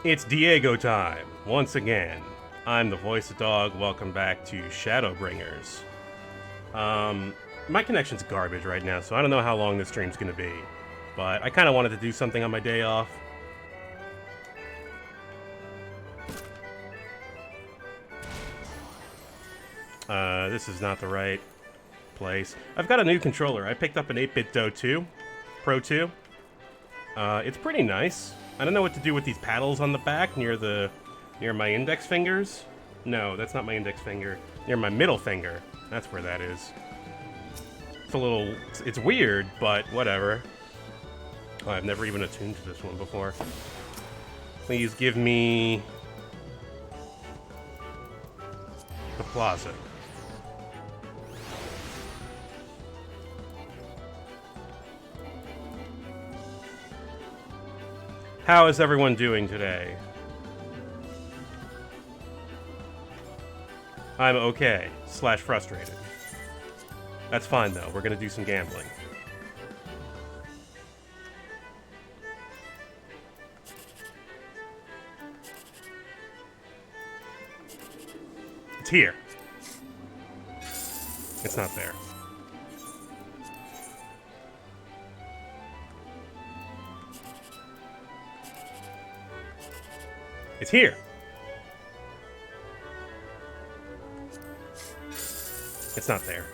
It's Diego time, once again. I'm the voice of dog. Welcome back to Shadowbringers. My connection's garbage right now, so I don't know how long this stream's gonna be. But I kind of wanted to do something on my day off. This is not the right place. I've got a new controller. I picked up an 8-bit Do 2, Pro 2. It's pretty nice. I don't know what to do with these paddles on the back near my index fingers. No, that's not my index finger. Near my middle finger. That's where that is. It's weird, but whatever. Oh, I've never even attuned to this one before. Please give me the plaza. How is everyone doing today? I'm okay, / frustrated. That's fine though, we're gonna do some gambling. It's here. It's not there. It's here. It's not there.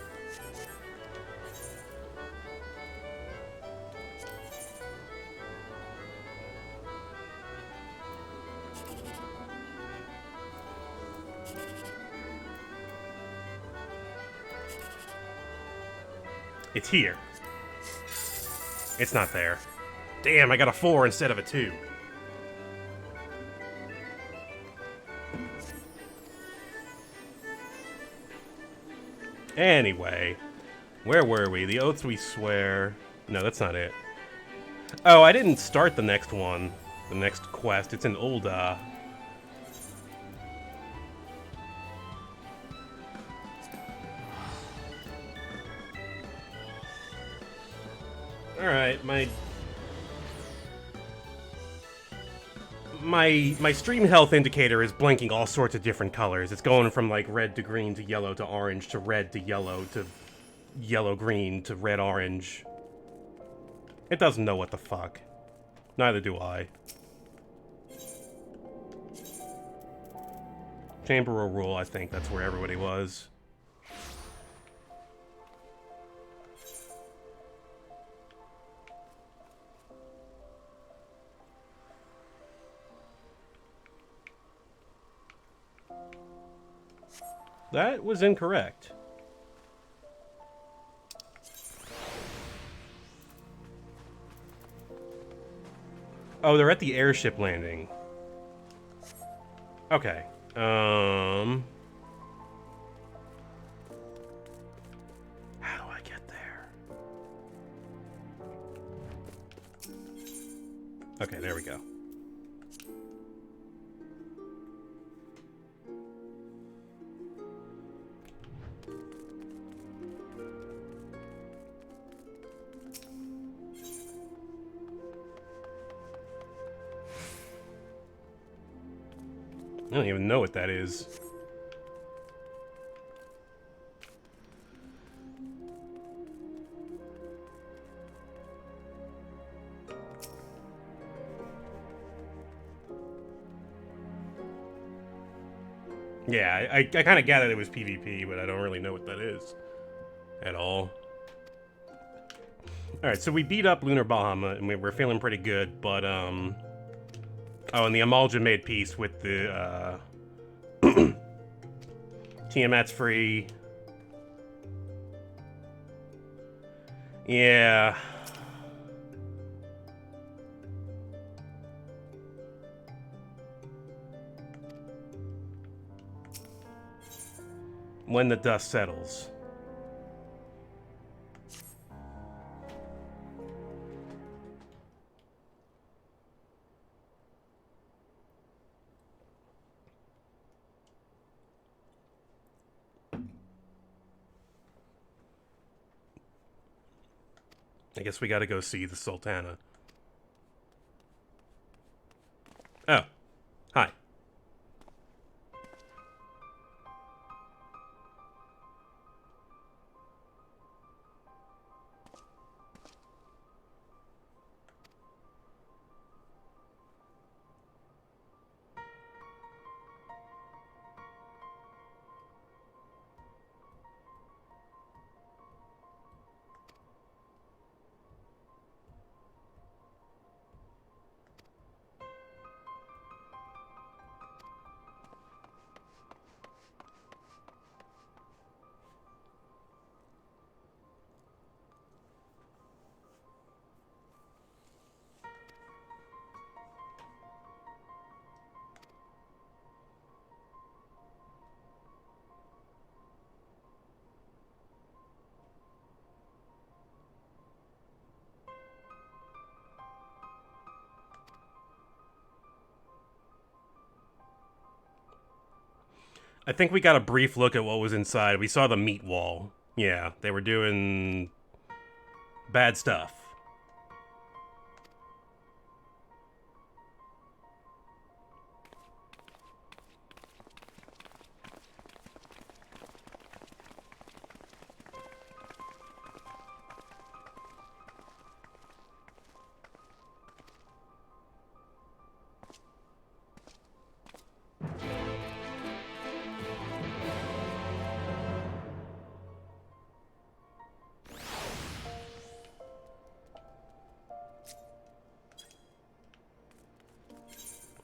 It's here. It's not there. Damn, I got a 4 instead of a 2. Anyway, where were we? The oaths we swear. No, that's not it. Oh, I didn't start the next one. The next quest. It's an old, Alright, my stream health indicator is blinking all sorts of different colors. It's going from like red to green to yellow to orange to red to yellow green to red orange. It doesn't know what the fuck. Neither do I. Chamber rule, I think that's where everybody was. That was incorrect. Oh, they're at the airship landing. Okay. How do I get there? Okay, there we go. I don't even know what that is. Yeah, I kind of gathered it was PvP, but I don't really know what that is at all. Alright, so we beat up Lunar Bahamut, and we're feeling pretty good, but, oh, and the Amalja made peace with the, Tiamat's free. Yeah. When the dust settles. I guess we gotta go see the Sultana. Oh, Hi. I think we got a brief look at what was inside. We saw the meat wall. Yeah, they were doing bad stuff.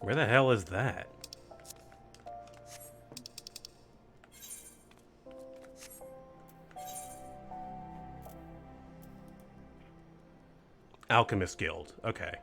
Where the hell is that? Alchemist Guild. Okay.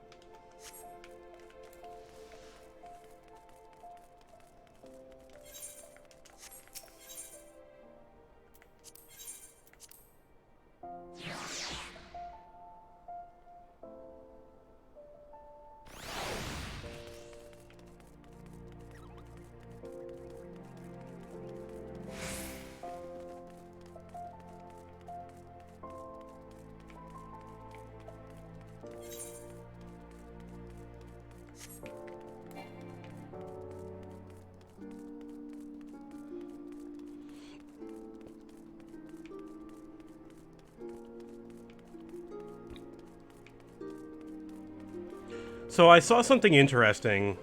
So I saw something interesting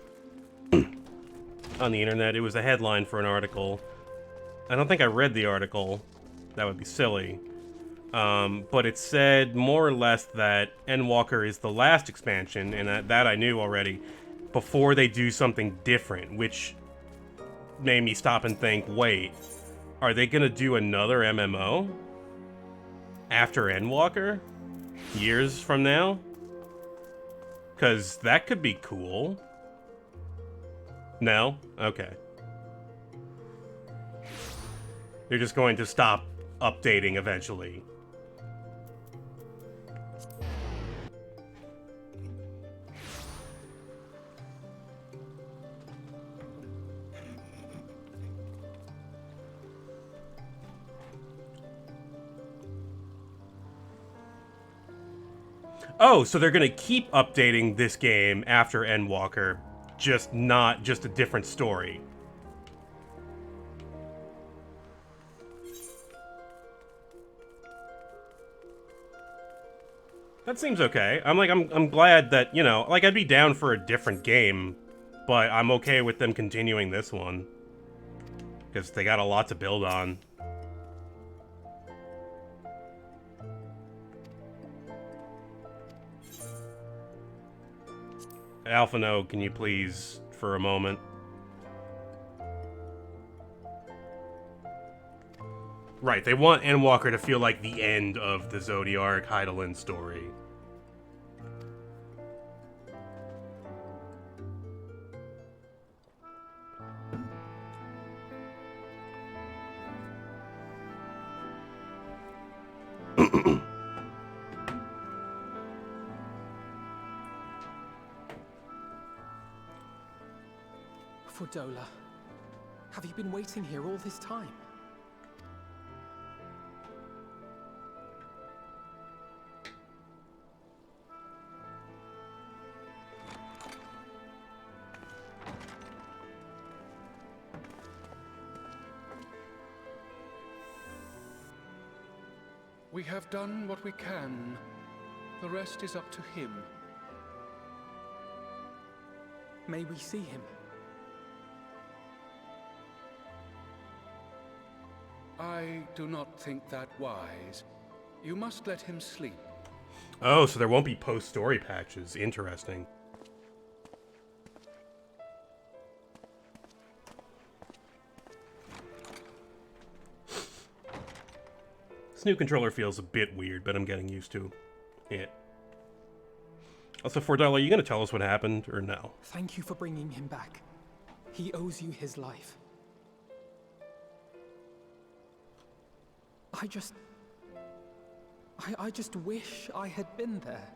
on the internet. It was a headline for an article. I don't think I read the article. That would be silly. But it said more or less that Endwalker is the last expansion, and that I knew already, before they do something different, which made me stop and think, wait, are they gonna do another MMO? After Endwalker? Years from now? Because that could be cool. No? Okay. They're just going to stop updating eventually. Oh, so they're gonna keep updating this game after Endwalker, just a different story. That seems okay. I'm glad that, you know, like I'd be down for a different game, but I'm okay with them continuing this one. Because they got a lot to build on. Alphano, can you please, for a moment? Right, they want Endwalker to feel like the end of the Zodiark Hydaelyn story. Fordola, have you been waiting here all this time? We have done what we can. The rest is up to him. May we see him? I do not think that wise. You must let him sleep. Oh, so there won't be post-story patches. Interesting. This new controller feels a bit weird, but I'm getting used to it. Also, $4, are you going to tell us what happened, or no? Thank you for bringing him back. He owes you his life. I just wish I had been there.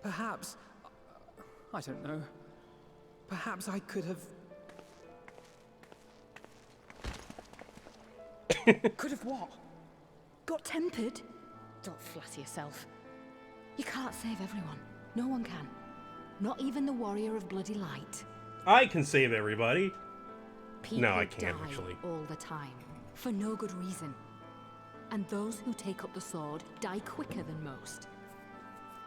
Perhaps, I don't know. Perhaps I could have... Could have what? Got tempered? Don't flatter yourself. You can't save everyone. No one can. Not even the warrior of bloody light. I can save everybody. People No, I can't, die actually. all the time, for no good reason. And those who take up the sword die quicker than most.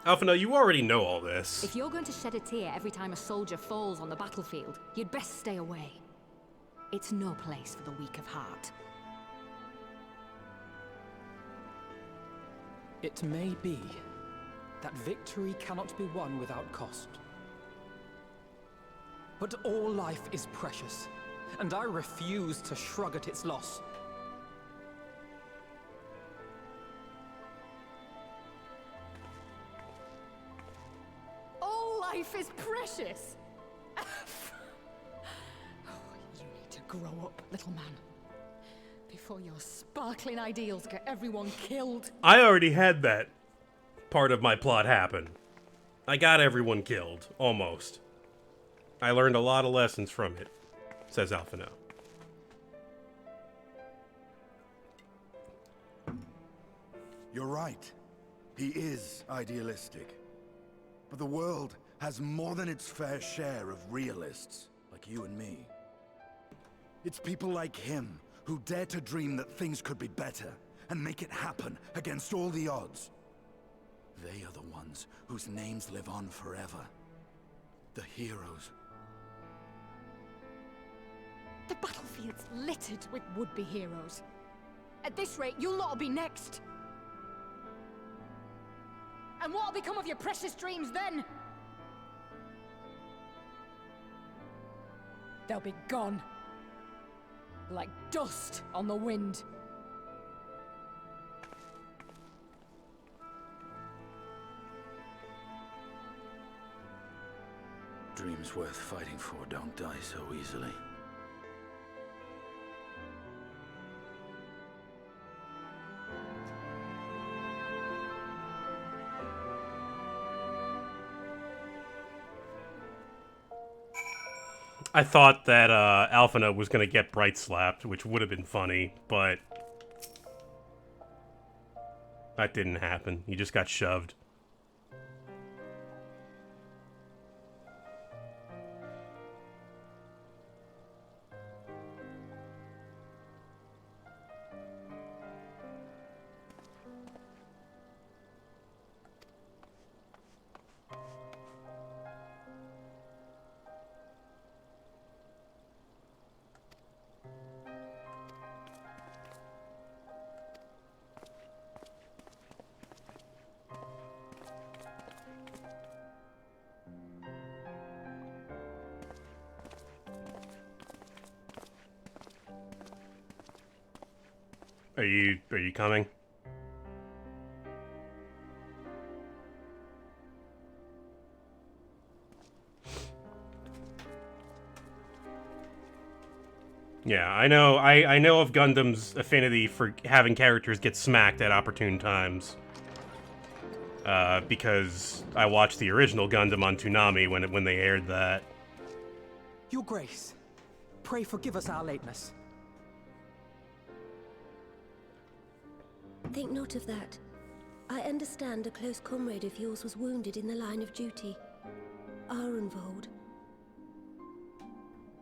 Alpha, no, you already know all this. If you're going to shed a tear every time a soldier falls on the battlefield, you'd best stay away. It's no place for the weak of heart. It may be that victory cannot be won without cost. But all life is precious, and I refuse to shrug at its loss. All life is precious! Oh, you need to grow up, little man. Before your sparkling ideals get everyone killed. I already had that part of my plot happen. I got everyone killed, almost. I learned a lot of lessons from it, says Alphino. You're right. He is idealistic. But the world has more than its fair share of realists, like you and me. It's people like him who dare to dream that things could be better and make it happen against all the odds. They are the ones whose names live on forever. The heroes. The battlefield's littered with would-be heroes. At this rate, you'll lot'll be next. And what'll become of your precious dreams then? They'll be gone. Like dust on the wind. Dreams worth fighting for don't die so easily. I thought that Alphino was going to get bright slapped, which would have been funny, but that didn't happen. He just got shoved. Are you coming? Yeah, I know. I know of Gundam's affinity for having characters get smacked at opportune times. Because I watched the original Gundam on Toonami when they aired that. Your Grace, pray forgive us our lateness. Think not of that. I understand a close comrade of yours was wounded in the line of duty. Arenvold.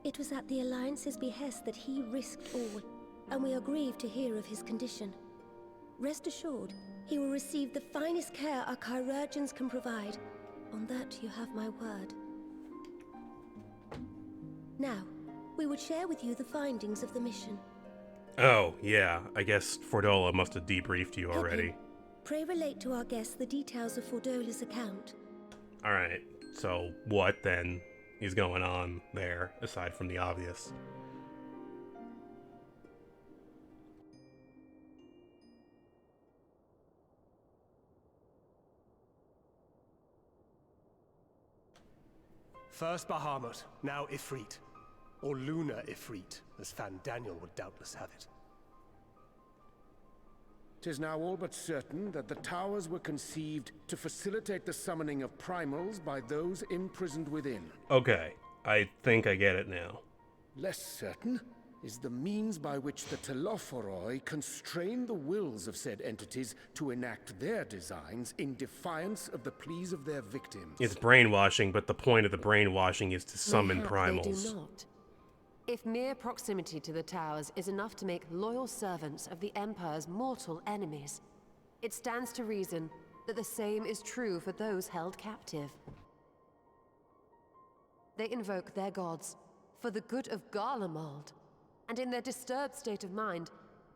It was at the Alliance's behest that he risked all, and we are grieved to hear of his condition. Rest assured, he will receive the finest care our chirurgeons can provide. On that, you have my word. Now, we would share with you the findings of the mission. Oh, yeah. I guess Fordola must have debriefed you already. Pray relate to our guests the details of Fordola's account. Alright, so what then is going on there, aside from the obvious? First Bahamut, now Ifrit. Or lunar Ifrit, as Fan Daniel would doubtless have it. 'Tis now all but certain that the towers were conceived to facilitate the summoning of primals by those imprisoned within. Okay, I think I get it now. Less certain is the means by which the Telophoroi constrain the wills of said entities to enact their designs in defiance of the pleas of their victims. It's brainwashing, but the point of the brainwashing is to summon Mayhap primals. They do not. If mere proximity to the towers is enough to make loyal servants of the Empire's mortal enemies, it stands to reason that the same is true for those held captive. They invoke their gods for the good of Garlemald, and in their disturbed state of mind,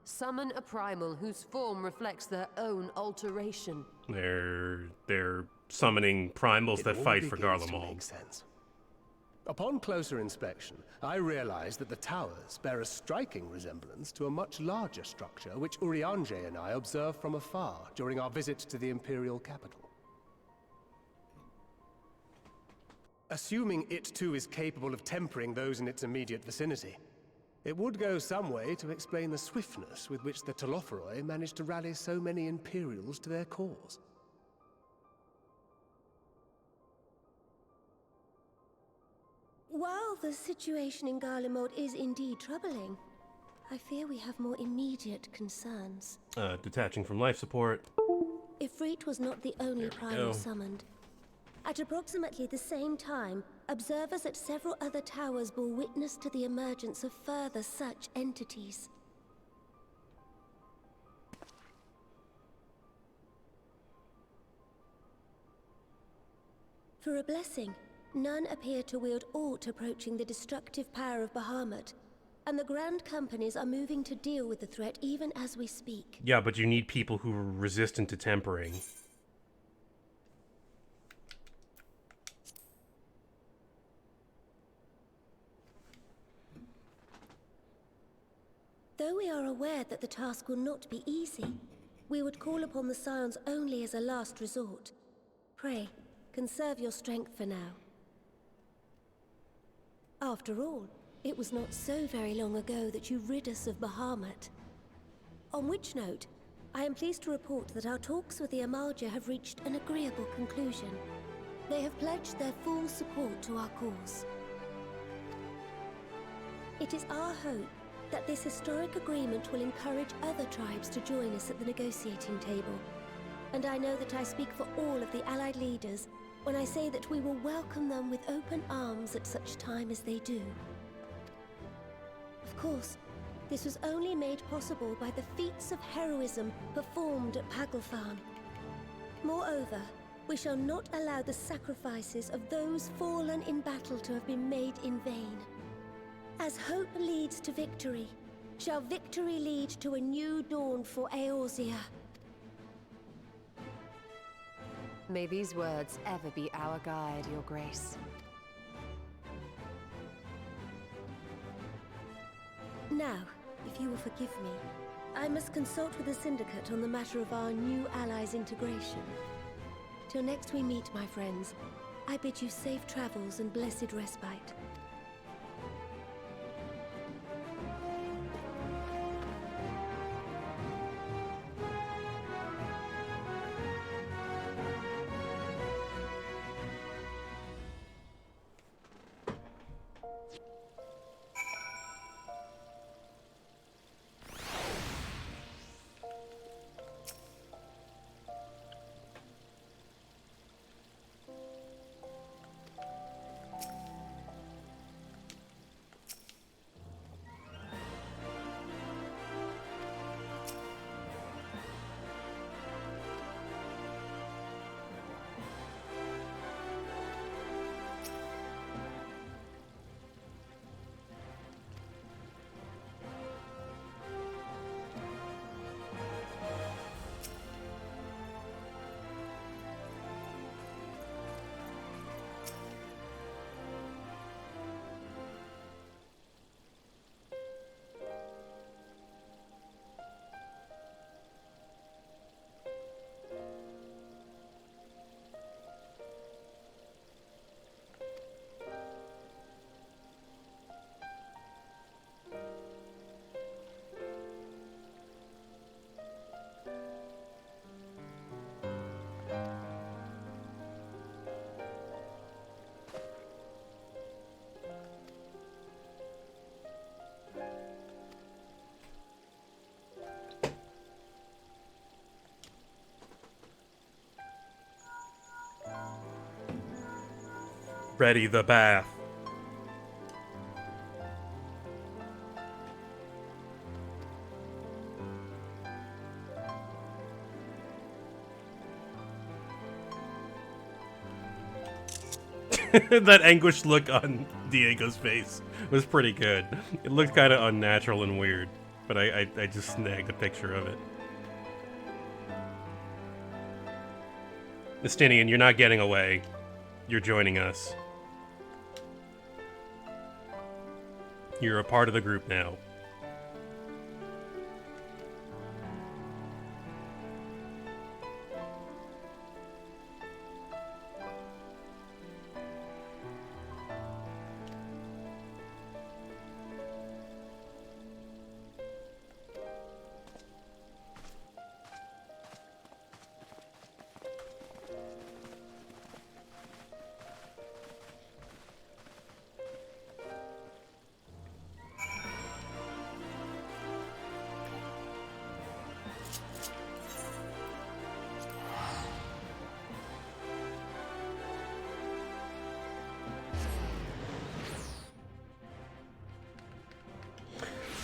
summon a primal whose form reflects their own alteration. They're summoning primals that It all fight for begins to Garlemald. make sense. Upon closer inspection, I realized that the towers bear a striking resemblance to a much larger structure which Urianger and I observed from afar during our visit to the Imperial capital. Assuming it too is capable of tempering those in its immediate vicinity, it would go some way to explain the swiftness with which the Telophoroi managed to rally so many Imperials to their cause. While the situation in Garlemald is indeed troubling, I fear we have more immediate concerns. Detaching from life support. Ifrit was not the only There we primal go. summoned. At approximately the same time, observers at several other towers bore witness to the emergence of further such entities. For a blessing, none appear to wield aught approaching the destructive power of Bahamut, and the Grand Companies are moving to deal with the threat even as we speak. Yeah, but you need people who are resistant to tempering. Though we are aware that the task will not be easy, we would call upon the Scions only as a last resort. Pray, conserve your strength for now. After all, it was not so very long ago that you rid us of Bahamut. On which note, I am pleased to report that our talks with the Amalja have reached an agreeable conclusion. They have pledged their full support to our cause. It is our hope that this historic agreement will encourage other tribes to join us at the negotiating table. And I know that I speak for all of the Allied leaders when I say that we will welcome them with open arms at such time as they do. Of course, this was only made possible by the feats of heroism performed at Paglfan. Moreover, we shall not allow the sacrifices of those fallen in battle to have been made in vain. As hope leads to victory, shall victory lead to a new dawn for Eorzea. May these words ever be our guide, Your Grace. Now, if you will forgive me, I must consult with the Syndicate on the matter of our new allies' integration. Till next we meet, my friends, I bid you safe travels and blessed respite. Ready the bath. That anguished look on Diego's face was pretty good. It looked kind of unnatural and weird, but I just snagged a picture of it. Justinian, you're not getting away. You're joining us. You're a part of the group now.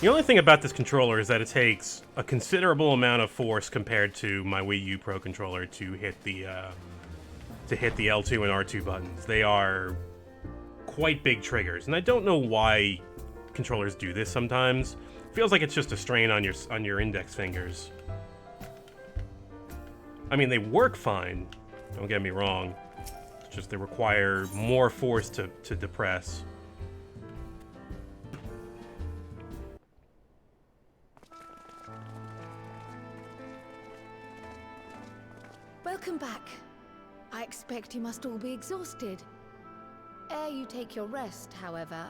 The only thing about this controller is that it takes a considerable amount of force compared to my Wii U Pro controller to hit the L2 and R2 buttons. They are quite big triggers, and I don't know why controllers do this sometimes. It feels like it's just a strain on your index fingers. I mean, they work fine, don't get me wrong. It's just they require more force to depress. Welcome back. I expect you must all be exhausted. Ere you take your rest, however,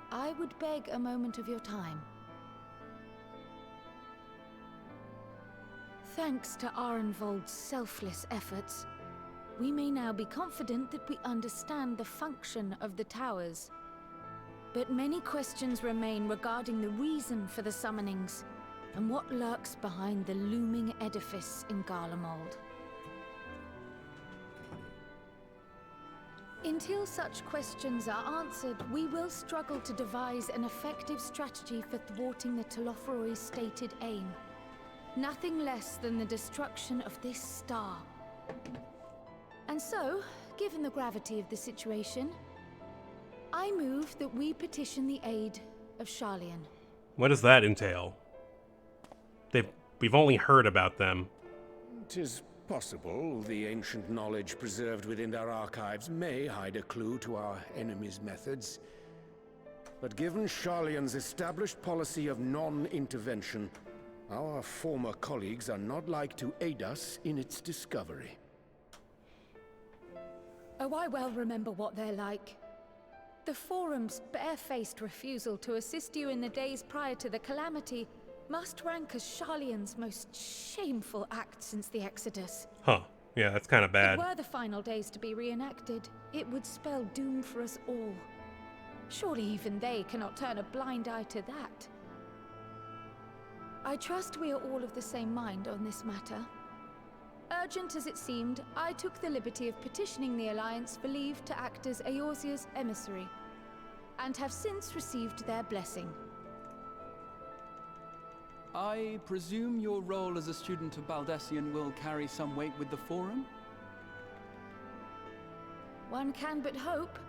I would beg a moment of your time. Thanks to Arenvold's selfless efforts, we may now be confident that we understand the function of the towers. But many questions remain regarding the reason for the summonings, and what lurks behind the looming edifice in Garlemald. Until such questions are answered, we will struggle to devise an effective strategy for thwarting the Telophoroi's stated aim. Nothing less than the destruction of this star. And so, given the gravity of the situation, I move that we petition the aid of Sharlayan. What does that entail? We've only heard about them. 'Tis possible the ancient knowledge preserved within their archives may hide a clue to our enemy's methods. But given Sharlayan's established policy of non-intervention, our former colleagues are not like to aid us in its discovery. Oh, I well remember what they're like. The Forum's barefaced refusal to assist you in the days prior to the calamity must rank as Sharlayan's most shameful act since the Exodus. Huh. Yeah, that's kind of bad. If were the final days to be reenacted, it would spell doom for us all. Surely even they cannot turn a blind eye to that. I trust we are all of the same mind on this matter. Urgent as it seemed, I took the liberty of petitioning the Alliance for leave to act as Eorzea's emissary, and have since received their blessing. I presume your role as a student of Baldessian will carry some weight with the Forum? One can but hope.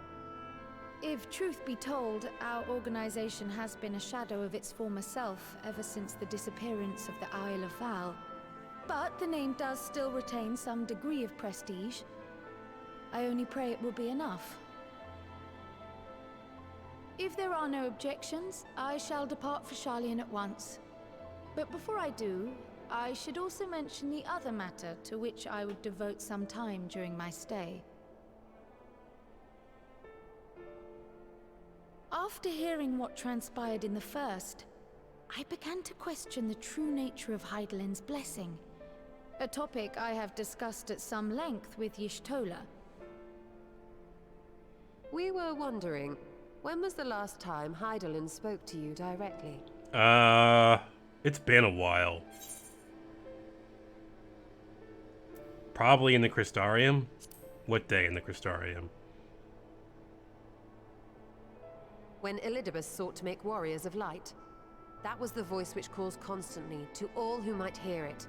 If truth be told, our organization has been a shadow of its former self ever since the disappearance of the Isle of Val. But the name does still retain some degree of prestige. I only pray it will be enough. If there are no objections, I shall depart for Sharlayan at once. But before I do, I should also mention the other matter to which I would devote some time during my stay. After hearing what transpired in the first, I began to question the true nature of Hydaelyn's blessing, a topic I have discussed at some length with Y'shtola. We were wondering, when was the last time Hydaelyn spoke to you directly? It's been a while. Probably in the Crystarium? What day in the Crystarium? when Elidibus sought to make warriors of light. That was the voice which calls constantly to all who might hear it.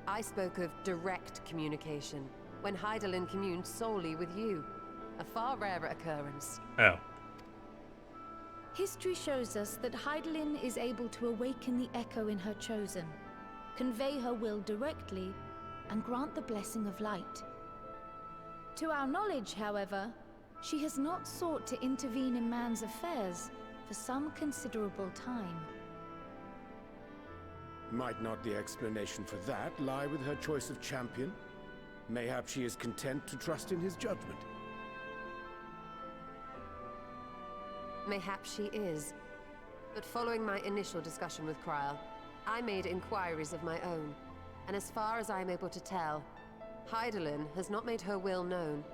I spoke of direct communication, when Hydaelyn communed solely with you. A far rarer occurrence. Oh. History shows us that Hydaelyn is able to awaken the echo in her chosen, convey her will directly, and grant the blessing of light. To our knowledge, however, she has not sought to intervene in man's affairs for some considerable time. Might not the explanation for that lie with her choice of champion? Mayhap she is content to trust in his judgment. Mayhap she is. But following my initial discussion with Kryl, I made inquiries of my own. And as far as I am able to tell, Hydaelyn has not made her will known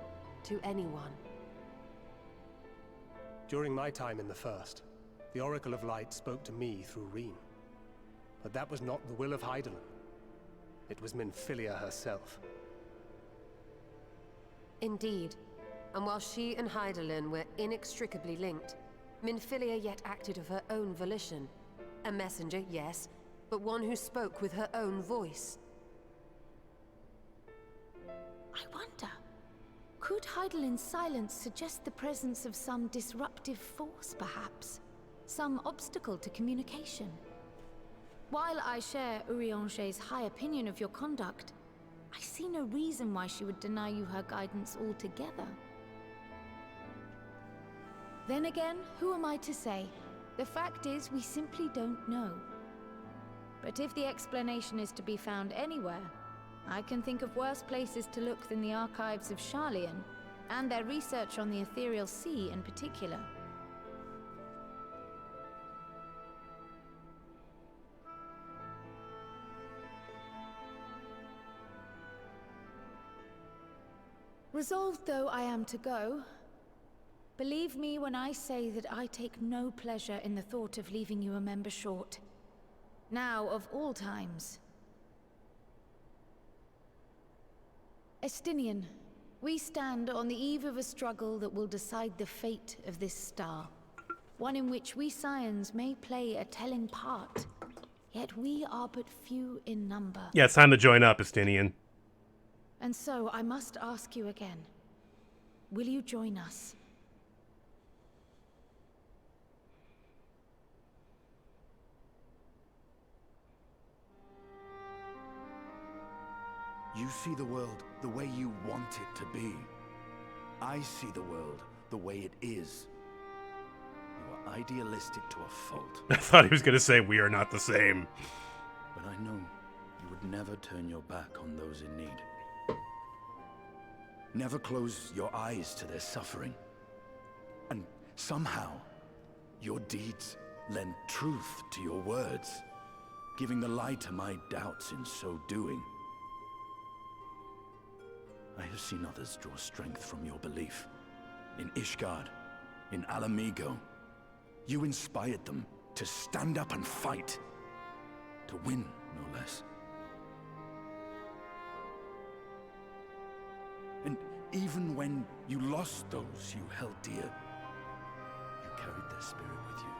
to anyone. During my time in the First, the Oracle of Light spoke to me through Reen. But that was not the will of Hydaelyn. It was Minfilia herself. Indeed. And while she and Hydaelyn were inextricably linked, Minfilia yet acted of her own volition. A messenger, yes, but one who spoke with her own voice. I wonder, could Hydaelyn's silence suggest the presence of some disruptive force, perhaps? Some obstacle to communication? While I share Urianger's high opinion of your conduct, I see no reason why she would deny you her guidance altogether. Then again, who am I to say? The fact is, we simply don't know. But if the explanation is to be found anywhere, I can think of worse places to look than the archives of Sharlayan, and their research on the Ethereal Sea in particular. Resolved though I am to go, believe me when I say that I take no pleasure in the thought of leaving you a member short. Now of all times. Estinian, we stand on the eve of a struggle that will decide the fate of this star. One in which we Scions may play a telling part, yet we are but few in number. Yeah, it's time to join up, Estinian. And so I must ask you again, will you join us? You see the world the way you want it to be. I see the world the way it is. You are idealistic to a fault. I thought he was going to say we are not the same. But I know you would never turn your back on those in need. Never close your eyes to their suffering. And somehow, your deeds lend truth to your words, giving the lie to my doubts in so doing. I have seen others draw strength from your belief. In Ishgard, in Alamigo, you inspired them to stand up and fight. To win, no less. And even when you lost those you held dear, you carried their spirit with you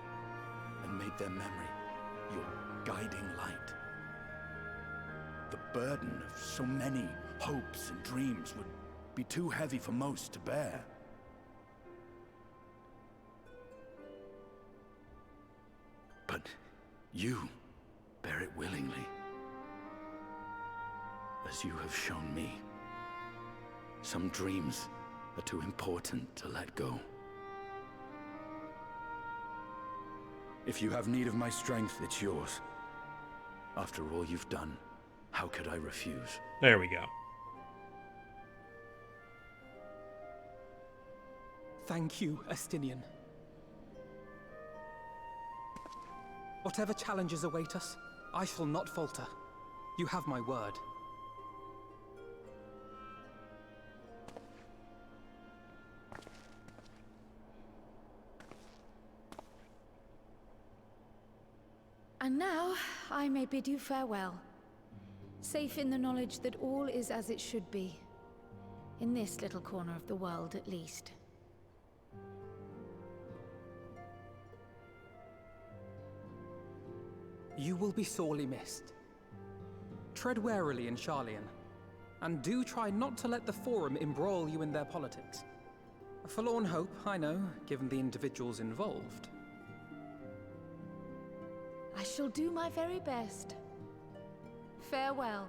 and made their memory your guiding light. The burden of so many hopes and dreams would be too heavy for most to bear. But you bear it willingly, as you have shown me. Some dreams are too important to let go. If you have need of my strength, it's yours. After all you've done, how could I refuse? There we go. Thank you, Estinian. Whatever challenges await us, I shall not falter. You have my word. And now, I may bid you farewell. Safe in the knowledge that all is as it should be. In this little corner of the world, at least. You will be sorely missed. Tread warily in Sharlayan, and do try not to let the Forum embroil you in their politics. A forlorn hope, I know, given the individuals involved. I shall do my very best. Farewell.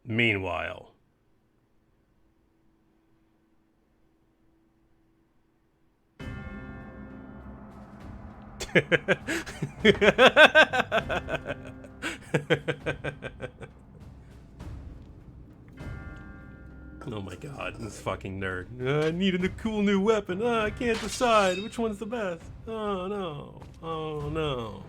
Meanwhile. Oh my god, this fucking nerd. I needed a cool new weapon. I can't decide which one's the best. Oh no. Oh no.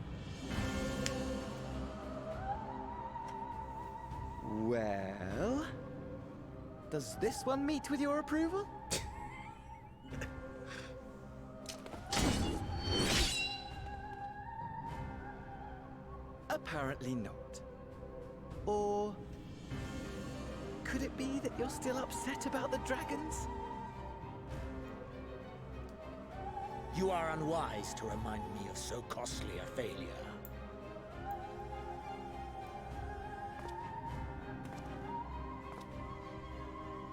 Well, does this one meet with your approval? Apparently not. Or could it be that you're still upset about the dragons? You are unwise to remind me of so costly a failure.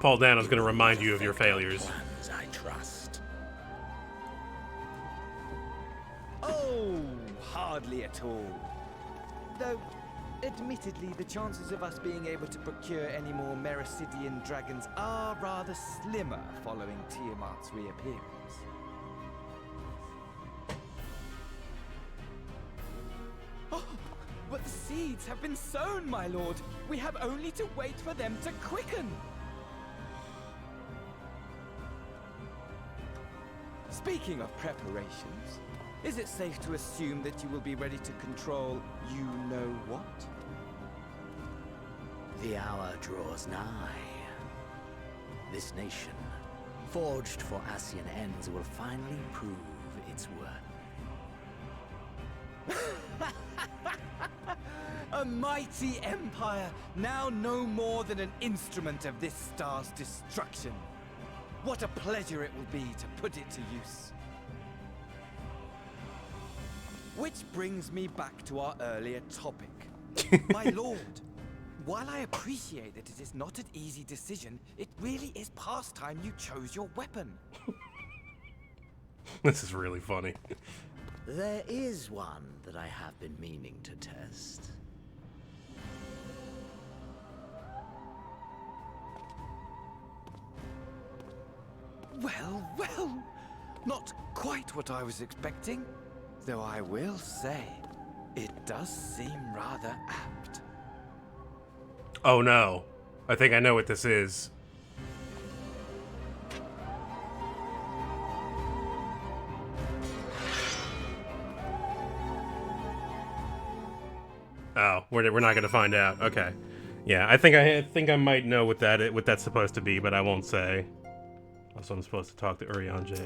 Paul Dano's going to remind you of your failures. Plans, I trust. Oh, hardly at all. Though, admittedly, the chances of us being able to procure any more Mericidian dragons are rather slimmer following Tiamat's reappearance. Oh, but the seeds have been sown, my lord. We have only to wait for them to quicken. Speaking of preparations, is it safe to assume that you will be ready to control you-know-what? The hour draws nigh. This nation, forged for Ascian ends, will finally prove its worth. A mighty empire, now no more than an instrument of this star's destruction. What a pleasure it will be to put it to use. Which brings me back to our earlier topic. My lord, while I appreciate that it is not an easy decision, it really is past time you chose your weapon. This is really funny. There is one that I have been meaning to test. Well, well, not quite what I was expecting. Though I will say, it does seem rather apt. Oh no. I think I know what this is. Oh, we're not gonna find out. Okay. Yeah, I think I might know what that's supposed to be, but I won't say. Also, I'm supposed to talk to Urian J.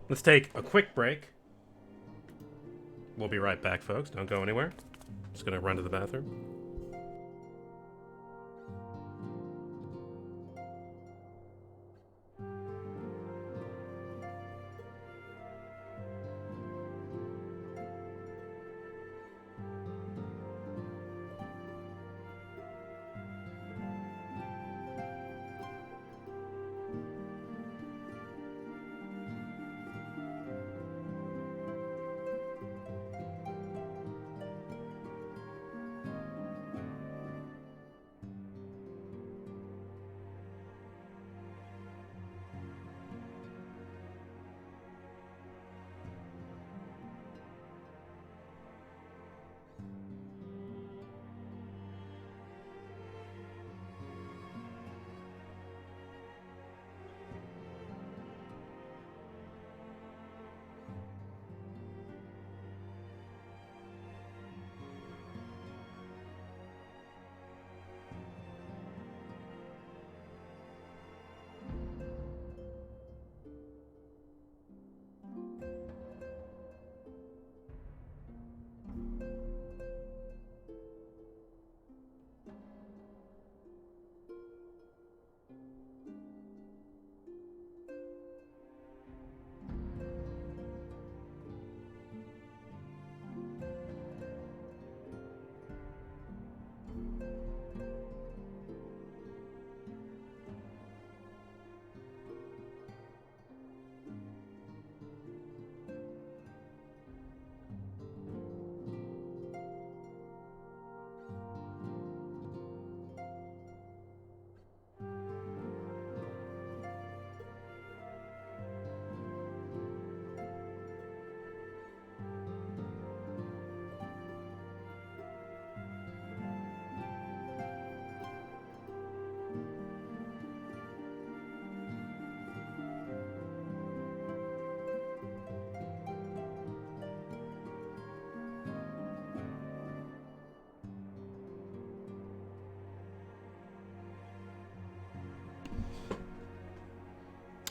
Let's take a quick break. We'll be right back, folks. Don't go anywhere. Just gonna run to the bathroom.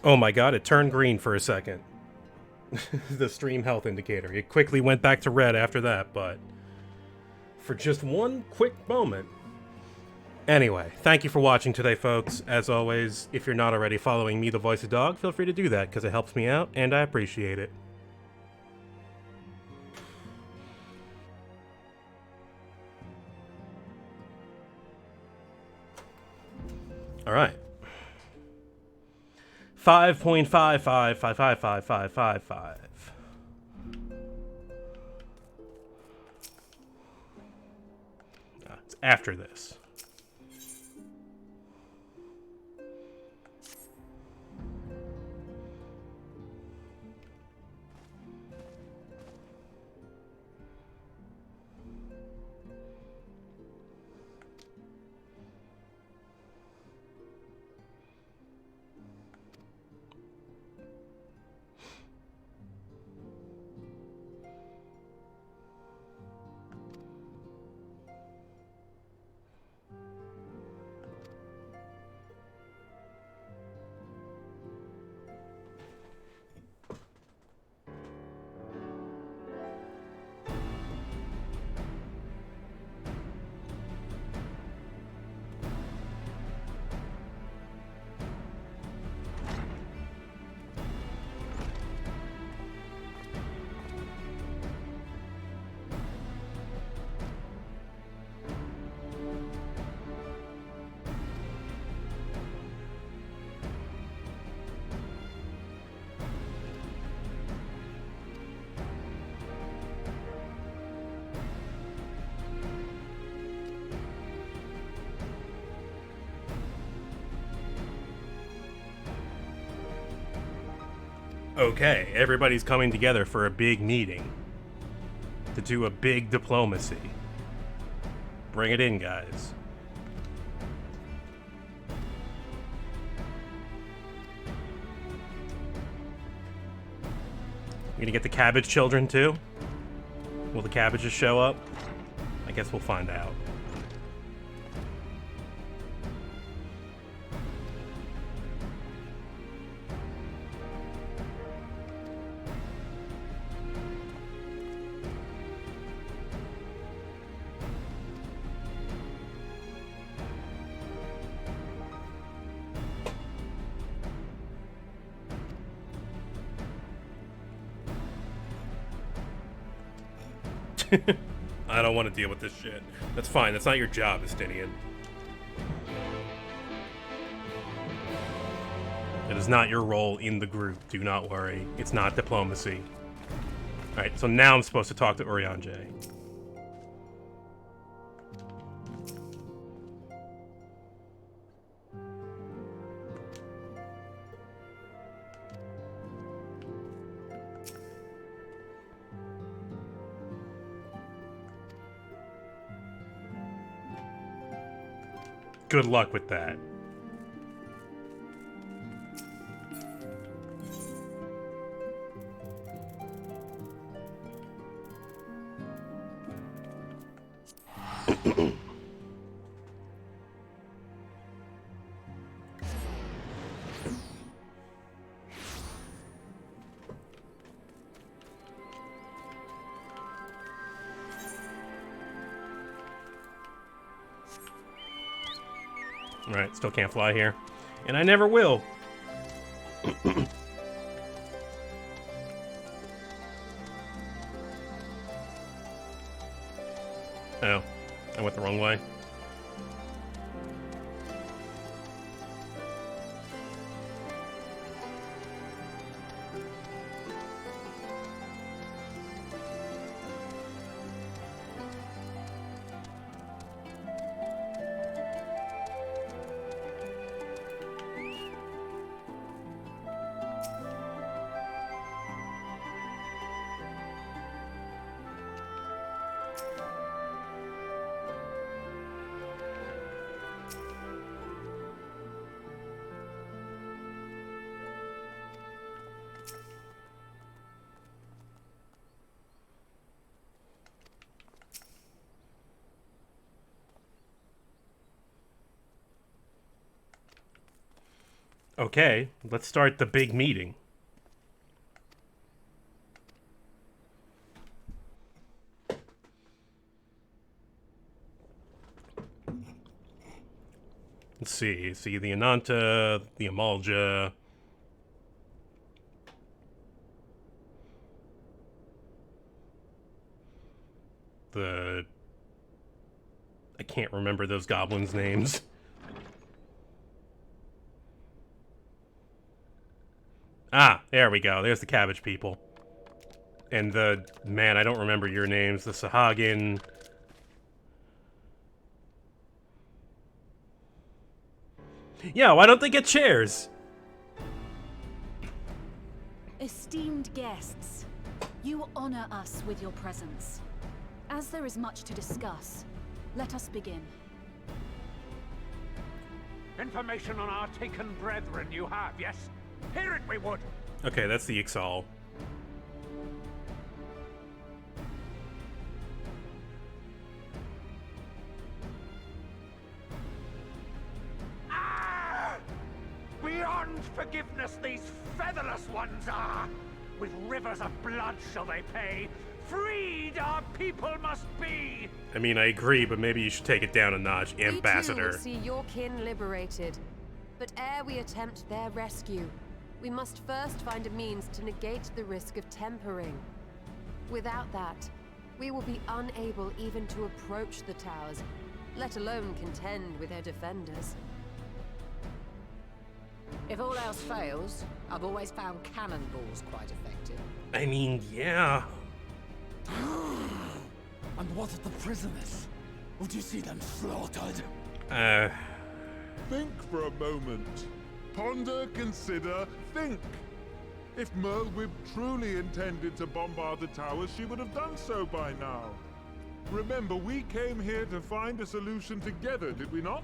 Oh my god, it turned green for a second. The stream health indicator. It quickly went back to red after that, but for just one quick moment. Anyway, thank you for watching today, folks. As always, if you're not already following me, the Voice of Dog, feel free to do that, because it helps me out, and I appreciate it. Alright. 5.55555555. It's after this. Okay, everybody's coming together for a big meeting to do a big diplomacy. Bring it in, guys. You gonna get the cabbage children too? Will the cabbages show up? I guess we'll find out. I don't want to deal with this shit. That's fine. That's not your job, Estinian. It is not your role in the group. Do not worry. It's not diplomacy. Alright, so now I'm supposed to talk to Urianger. Good luck with that. Alright, still can't fly here. And I never will. Oh, I went the wrong way. Okay, let's start the big meeting. Let's see the Ananta, the Amalja. I can't remember those goblins' names. Ah, there we go. There's the cabbage people. And man, I don't remember your names. The Sahagin. Yeah, why don't they get chairs? Esteemed guests, you honor us with your presence. As there is much to discuss, let us begin. Information on our taken brethren you have, yes? Hear it we would! Okay, that's the Ixal. Ah! Beyond forgiveness these featherless ones are! With rivers of blood shall they pay. Freed our people must be! I mean, I agree, but maybe you should take it down a notch, Ambassador. We too will see your kin liberated. But ere we attempt their rescue, we must first find a means to negate the risk of tempering. Without that, we will be unable even to approach the towers, let alone contend with their defenders. If all else fails, I've always found cannonballs quite effective. I mean, yeah. And what of the prisoners? Would you see them slaughtered? Think for a moment. Ponder, consider, think. If Merlwyb truly intended to bombard the towers, she would have done so by now. Remember, we came here to find a solution together, did we not?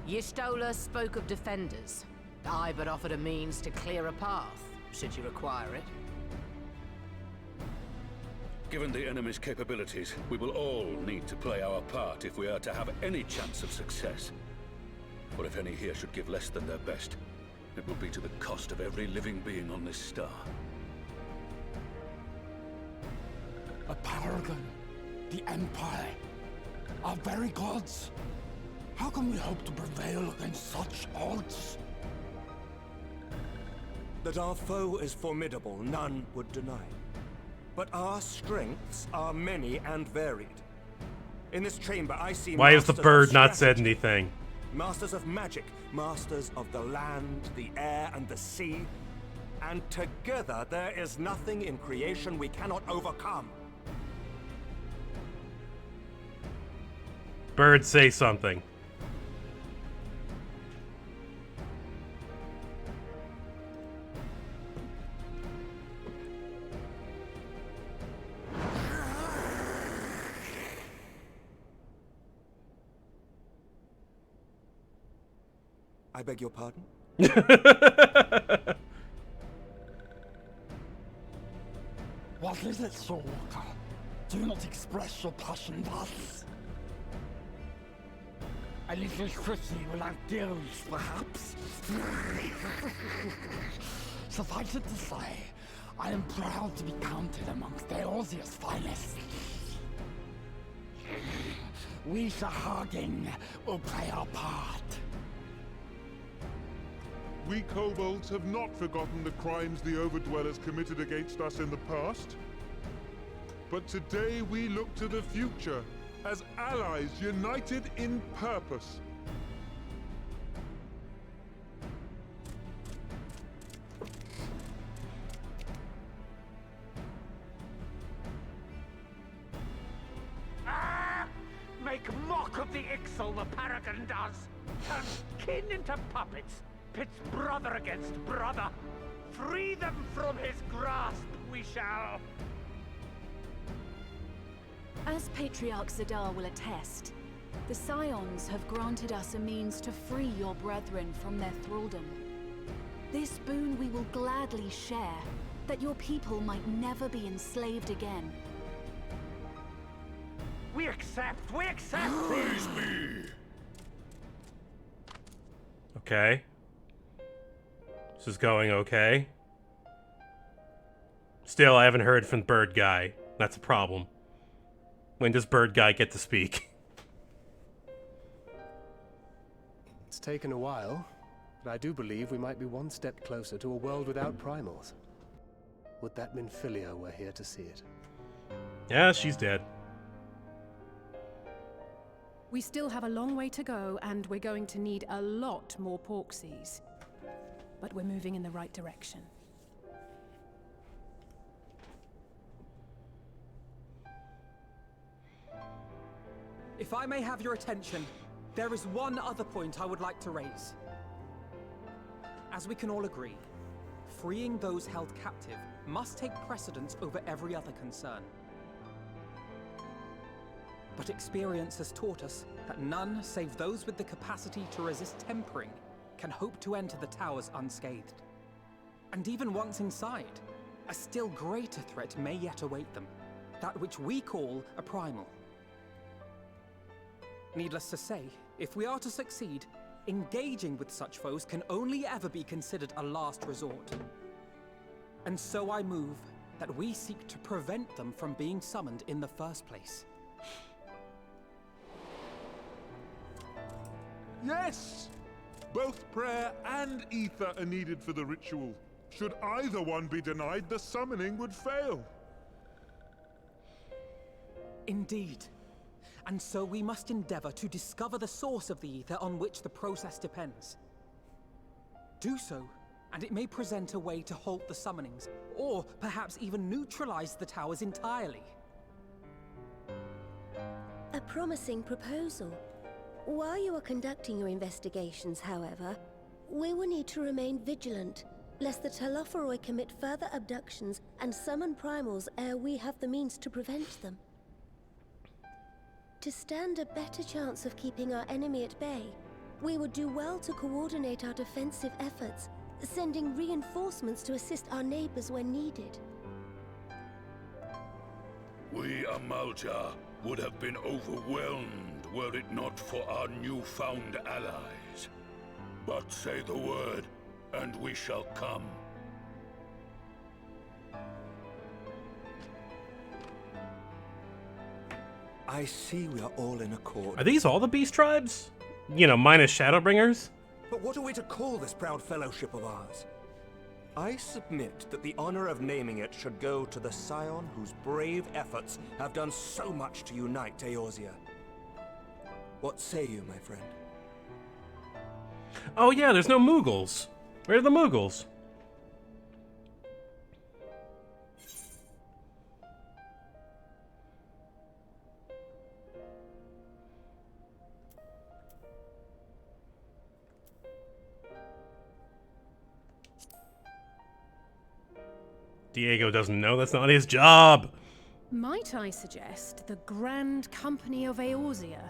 Y'shtola spoke of defenders. I but offered a means to clear a path, should you require it. Given the enemy's capabilities, we will all need to play our part if we are to have any chance of success. For if any here should give less than their best, it will be to the cost of every living being on this star. A paragon, the Empire, our very gods. How can we hope to prevail against such odds? That our foe is formidable, none would deny. But our strengths are many and varied. In this chamber, I see Why has the masters of bird not said strategy, anything? Masters of magic, masters of the land, the air, and the sea. And together, there is nothing in creation we cannot overcome. Bird, say something. I beg your pardon? What is it, Soulwalker? Do not express your passion thus. A little quickly will outdo us, perhaps. Suffice it to say, I am proud to be counted amongst Eorzea's finest. We Sahagin will play our part. We kobolds have not forgotten the crimes the Overdwellers committed against us in the past. But today we look to the future, as allies united in purpose. Make mock of the Ixal the Paragon does! Turns kin into puppets! Pits brother against brother! Free them from his grasp, we shall! As Patriarch Zadar will attest, the Scions have granted us a means to free your brethren from their thraldom. This boon we will gladly share, that your people might never be enslaved again. We accept! We accept! Praise me! Okay. This is going okay. Still, I haven't heard from Bird Guy. That's a problem. When does Bird Guy get to speak? It's taken a while, but I do believe we might be one step closer to a world without primals. Would that Minfilia were here to see it. Yeah, she's dead. We still have a long way to go, and we're going to need a lot more Porksies. But we're moving in the right direction. If I may have your attention, there is one other point I would like to raise. As we can all agree, freeing those held captive must take precedence over every other concern. But experience has taught us that none save those with the capacity to resist tempering can hope to enter the towers unscathed. And even once inside, a still greater threat may yet await them, that which we call a primal. Needless to say, if we are to succeed, engaging with such foes can only ever be considered a last resort. And so I move that we seek to prevent them from being summoned in the first place. Yes! Both prayer and ether are needed for the ritual. Should either one be denied, the summoning would fail. Indeed. And so we must endeavor to discover the source of the ether on which the process depends. Do so, and it may present a way to halt the summonings, or perhaps even neutralize the towers entirely. A promising proposal. While you are conducting your investigations, however, we will need to remain vigilant, lest the Telophoroi commit further abductions and summon primals ere we have the means to prevent them. To stand a better chance of keeping our enemy at bay, we would do well to coordinate our defensive efforts, sending reinforcements to assist our neighbors when needed. We Amalja would have been overwhelmed were it not for our newfound allies. But say the word, and we shall come. I see we are all in accord. Are these all the beast tribes? You know, minus Shadowbringers? But what are we to call this proud fellowship of ours? I submit that the honor of naming it should go to the scion whose brave efforts have done so much to unite Eorzea. What say you, my friend? Oh yeah, there's no Moogles. Where are the Moogles? Diego doesn't know. That's not his job. Might I suggest the Grand Company of Eorzea?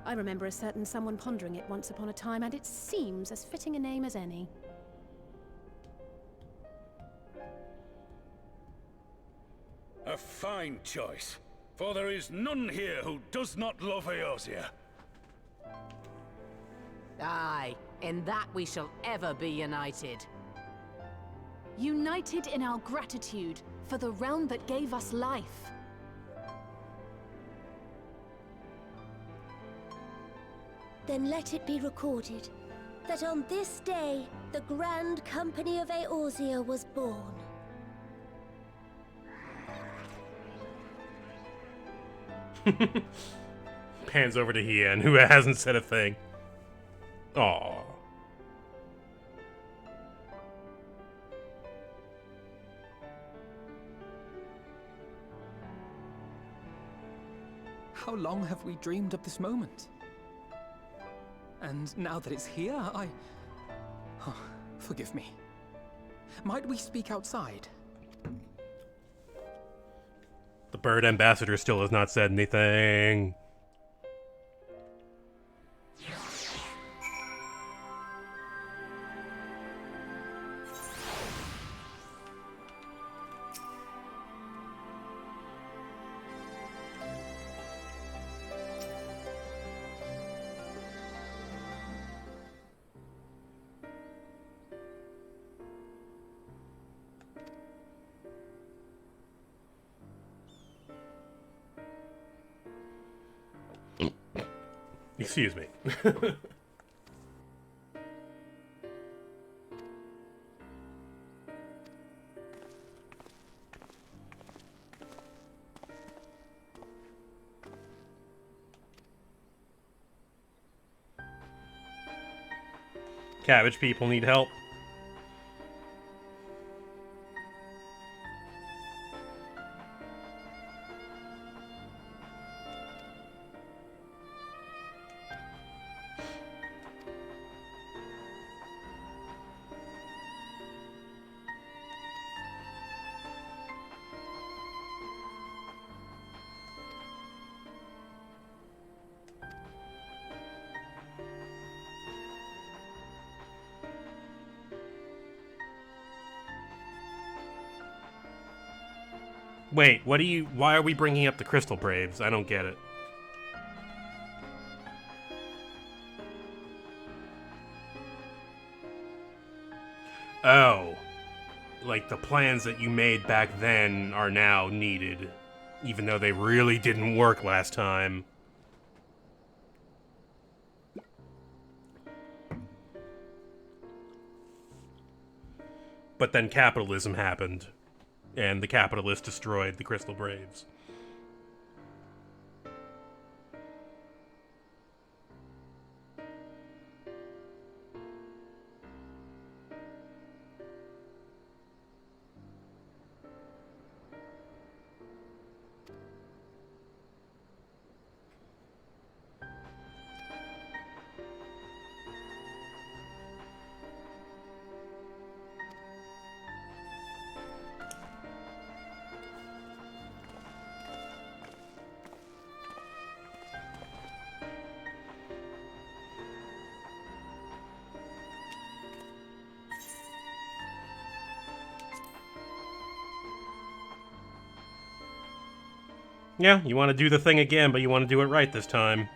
I remember a certain someone pondering it once upon a time, and it seems as fitting a name as any. A fine choice, for there is none here who does not love Eorzea. Aye, in that we shall ever be united. United in our gratitude for the realm that gave us life. Then let it be recorded that on this day, the Grand Company of Eorzea was born. Pans over to Hien, who hasn't said a thing. Aww. How long have we dreamed of this moment? And now that it's here, Oh, forgive me. Might we speak outside? The bird ambassador still has not said anything. Excuse me. Cabbage people need help. Wait, why are we bringing up the Crystal Braves? I don't get it. Oh. Like the plans that you made back then are now needed, even though they really didn't work last time. But then capitalism happened. And the capitalists destroyed the Crystal Braves. Yeah, you want to do the thing again, but you want to do it right this time.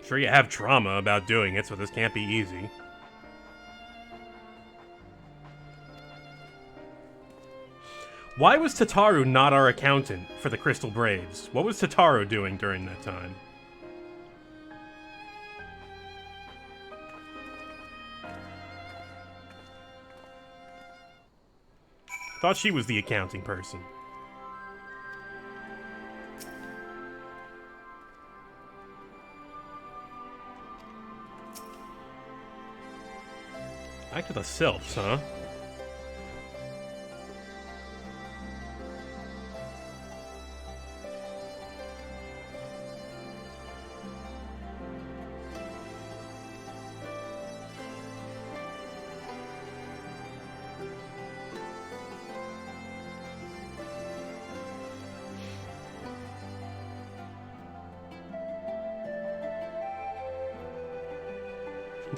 Sure, you have trauma about doing it, so this can't be easy. Why was Tataru not our accountant for the Crystal Braves? What was Tataru doing during that time? Thought she was the accounting person. Back to the sylphs, huh?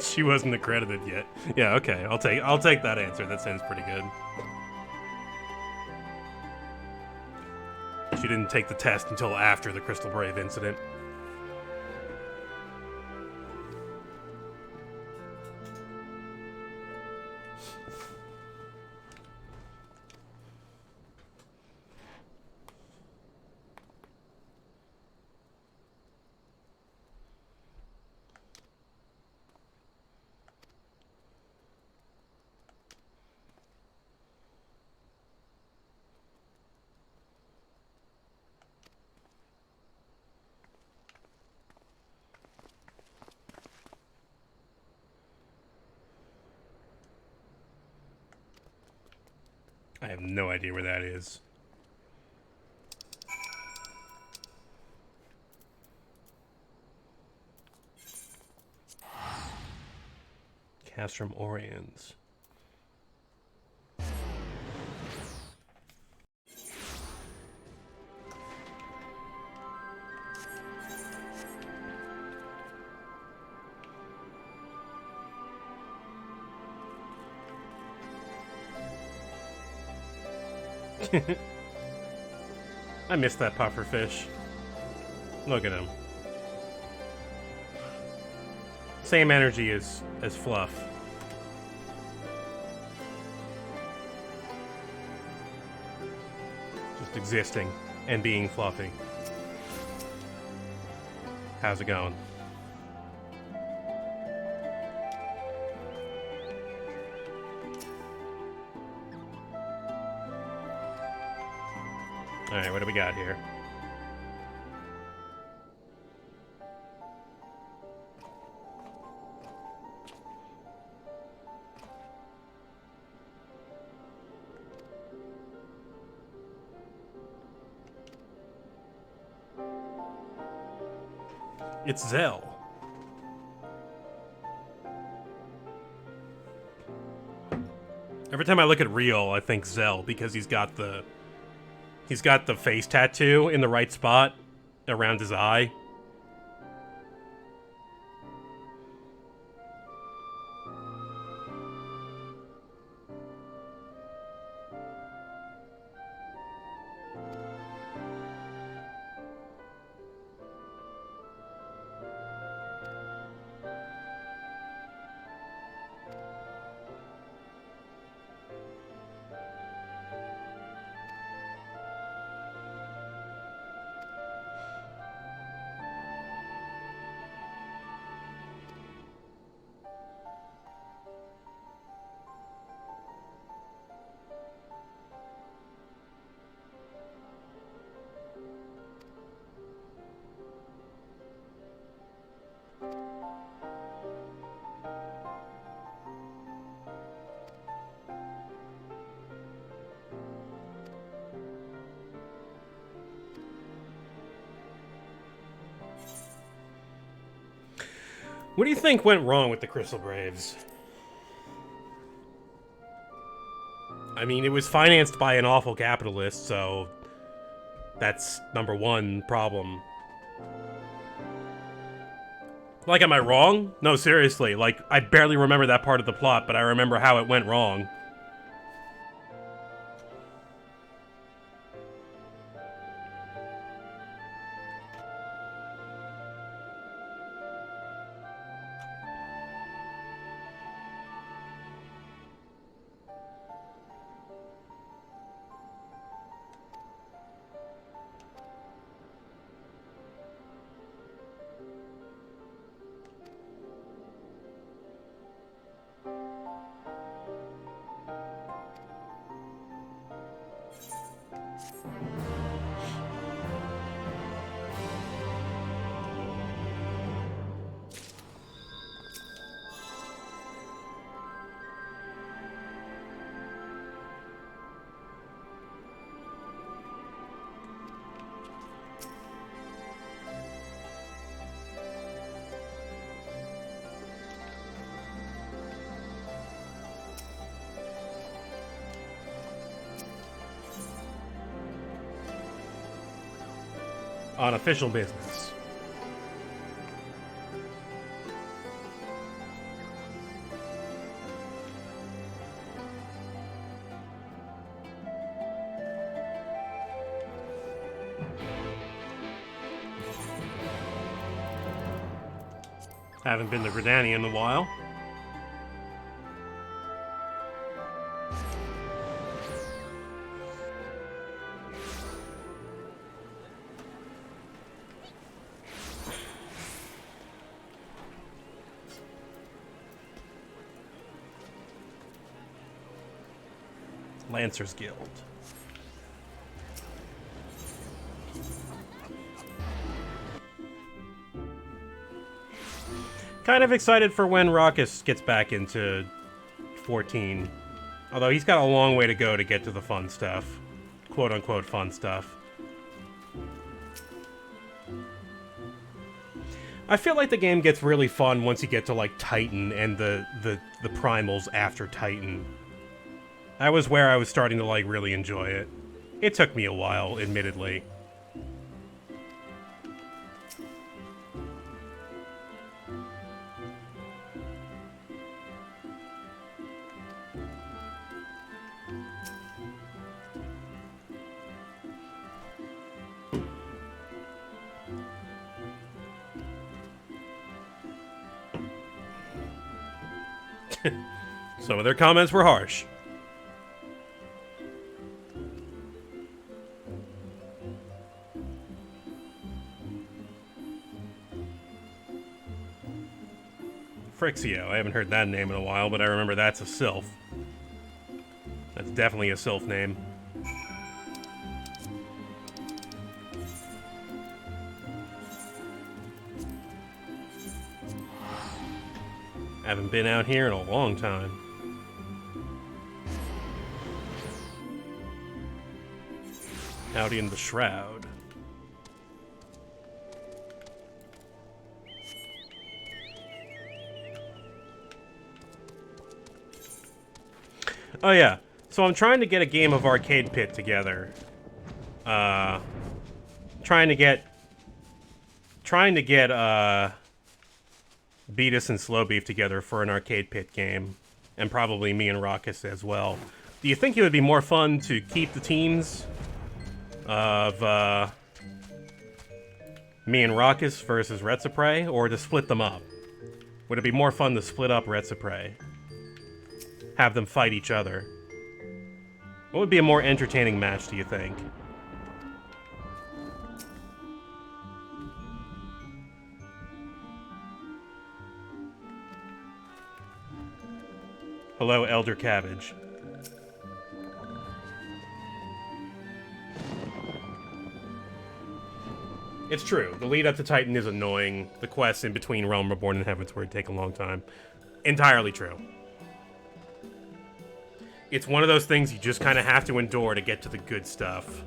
She wasn't accredited yet. Yeah, okay. I'll take that answer. That sounds pretty good. She didn't take the test until after the Crystal Brave incident. I have no idea where that is. Castrum Oriens. I missed that puffer fish. Look at him. Same energy as Fluff. Just existing and being fluffy. How's it going? Alright, what do we got here? It's Zell. Every time I look at Real, I think Zell because he's got the face tattoo in the right spot around his eye. What do you think went wrong with the Crystal Braves? I mean, it was financed by an awful capitalist, so that's number one problem. Like, am I wrong? No, seriously. Like, I barely remember that part of the plot, but I remember how it went wrong. on official business. Haven't been to Verdania in a while. Lancers Guild. Kind of excited for when Raucus gets back into 14. Although he's got a long way to go to get to the fun stuff. Quote-unquote fun stuff. I feel like the game gets really fun once you get to, like, Titan and the primals after Titan. That was where I was starting to, like, really enjoy it. It took me a while, admittedly. Some of their comments were harsh. Frixio, I haven't heard that name in a while, but I remember that's a sylph. That's definitely a sylph name. Haven't been out here in a long time. Out in the Shroud. Oh yeah, so I'm trying to get a game of Arcade Pit together. Trying to get Beatus and Slow Beef together for an Arcade Pit game, and probably me and Raucus as well. Do you think it would be more fun to keep the teams of me and Raucus versus Retsupre, or to split them up? Would it be more fun to split up Retsupre? Have them fight each other? What would be a more entertaining match, do you think? Hello, Elder Cabbage. It's true. The lead up to Titan is annoying. The quests in between Realm Reborn and Heavensward take a long time. Entirely true. It's one of those things you just kind of have to endure to get to the good stuff.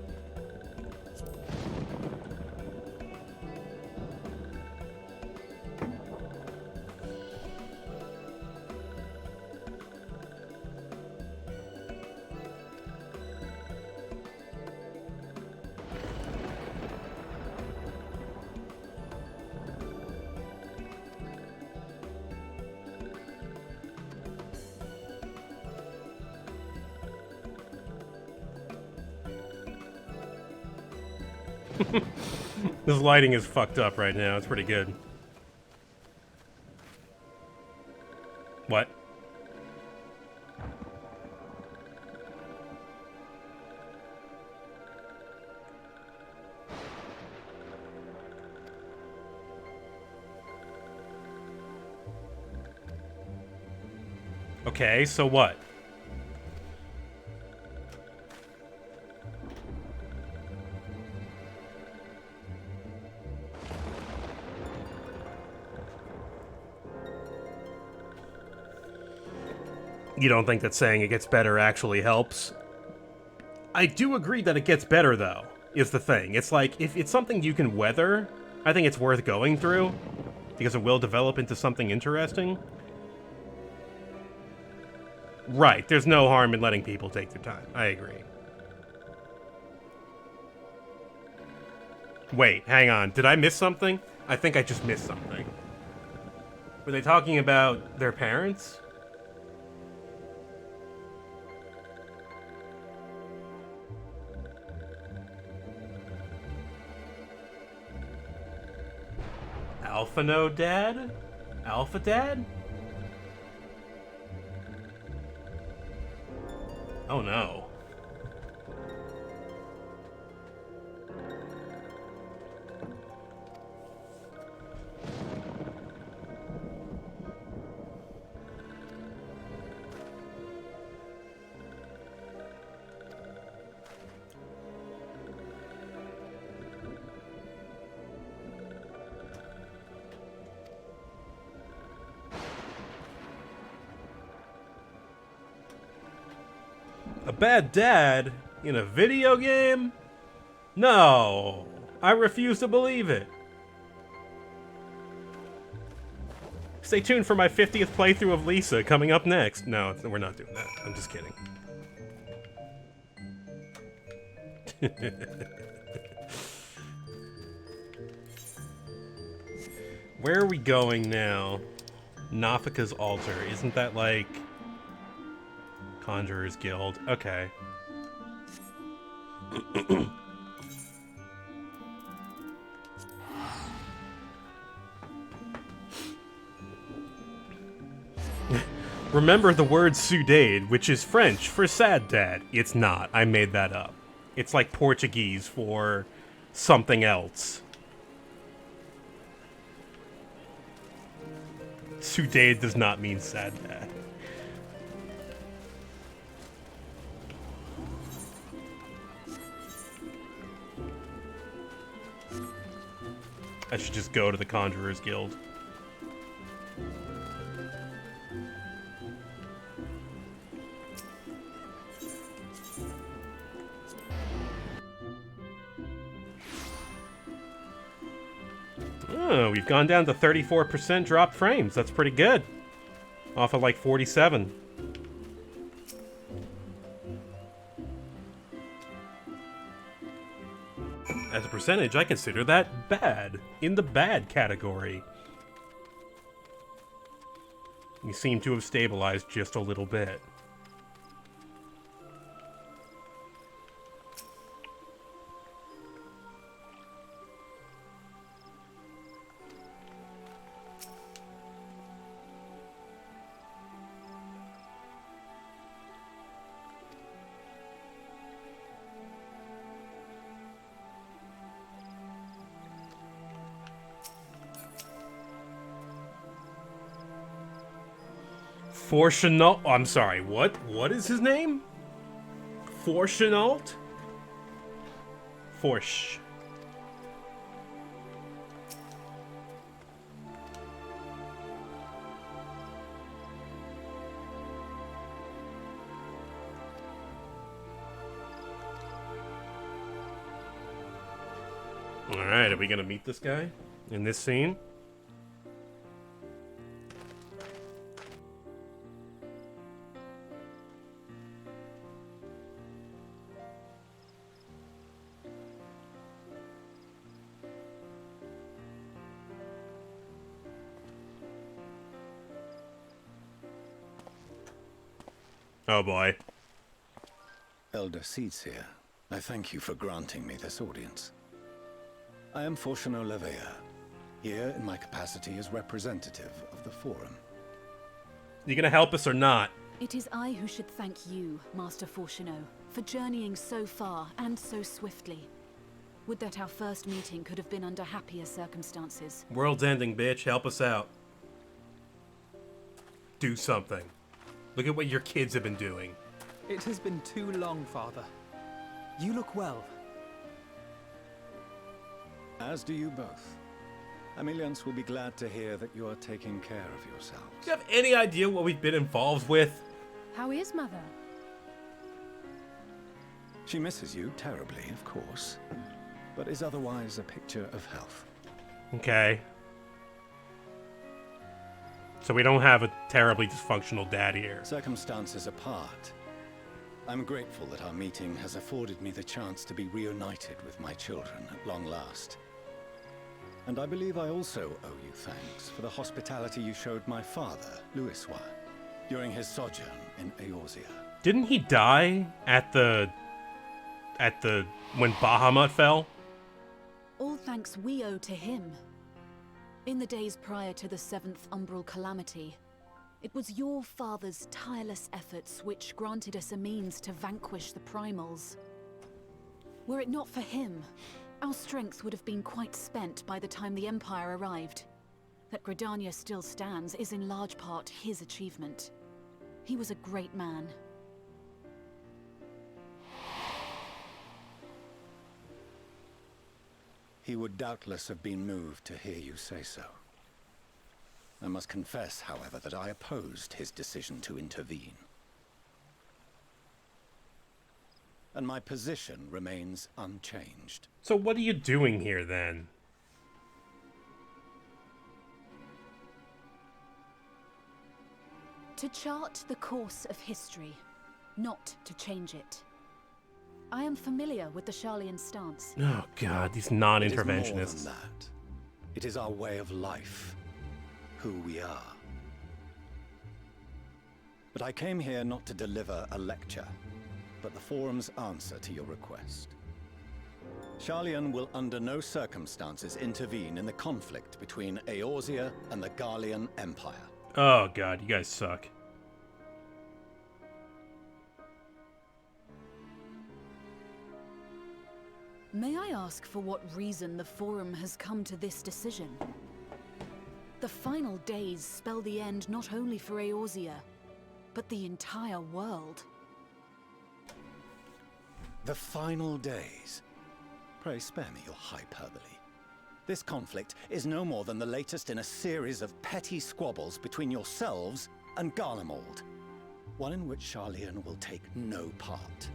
This lighting is fucked up right now. It's pretty good. What? Okay, so what? You don't think that saying it gets better actually helps? I do agree that it gets better, though, is the thing. It's like, if it's something you can weather, I think it's worth going through, because it will develop into something interesting. Right, there's no harm in letting people take their time. I agree. Wait, hang on. Did I miss something? I think I just missed something. Were they talking about their parents? Alpha No Dad? Alpha Dad? Oh no. A bad dad in a video game? No, I refuse to believe it. Stay tuned for my 50th playthrough of Lisa coming up next. No, we're not doing that. I'm just kidding. Where are we going now? Nafika's altar. Isn't that like Conjurer's Guild? Okay. Remember the word Sudade, which is French for sad dad. It's not. I made that up. It's like Portuguese for something else. Sudade does not mean sad dad. I should just go to the Conjurer's Guild. Oh, we've gone down to 34% dropped frames. That's pretty good. Off of like 47. As a percentage, I consider that bad. In the bad category. You seem to have stabilized just a little bit. Forchenault. Oh, I'm sorry. What? What is his name? Forchenault? Forsh. Alright, are we gonna meet this guy in this scene? Oh boy. Elder Seedseer, I thank you for granting me this audience. I am Forchenault Levea, here in my capacity as representative of the Forum. You gonna help us or not? It is I who should thank you, Master Forchenault, for journeying so far and so swiftly. Would that our first meeting could have been under happier circumstances. World's ending, bitch. Help us out. Do something. Look at what your kids have been doing. It has been too long, Father. You look well. As do you both. Ameliance will be glad to hear that you are taking care of yourselves. Do you have any idea what we've been involved with? How is Mother? She misses you terribly, of course, but is otherwise a picture of health. Okay. So we don't have a terribly dysfunctional dad here. Circumstances apart, I'm grateful that our meeting has afforded me the chance to be reunited with my children at long last. And I believe I also owe you thanks for the hospitality you showed my father, Louisois, during his sojourn in Eorzea. Didn't he die at the when Bahamut fell? All thanks we owe to him. In the days prior to the 7th Umbral Calamity, it was your father's tireless efforts which granted us a means to vanquish the primals. Were it not for him, our strength would have been quite spent by the time the Empire arrived. That Gridania still stands is in large part his achievement. He was a great man. He would doubtless have been moved to hear you say so. I must confess, however, that I opposed his decision to intervene. And my position remains unchanged. So what are you doing here, then? To chart the course of history, not to change it. I am familiar with the Sharlayan stance. Oh god, these It is more non-interventionists. than that. It is our way of life, who we are. But I came here not to deliver a lecture, but the Forum's answer to your request. Sharlayan will under no circumstances intervene in the conflict between Eorzea and the Garlean Empire. Oh god, you guys suck. May I ask for what reason the Forum has come to this decision? The final days spell the end not only for Eorzea, but the entire world. The final days? Pray spare me your hyperbole. This conflict is no more than the latest in a series of petty squabbles between yourselves and Garlemald. One in which Sharlayan will take no part.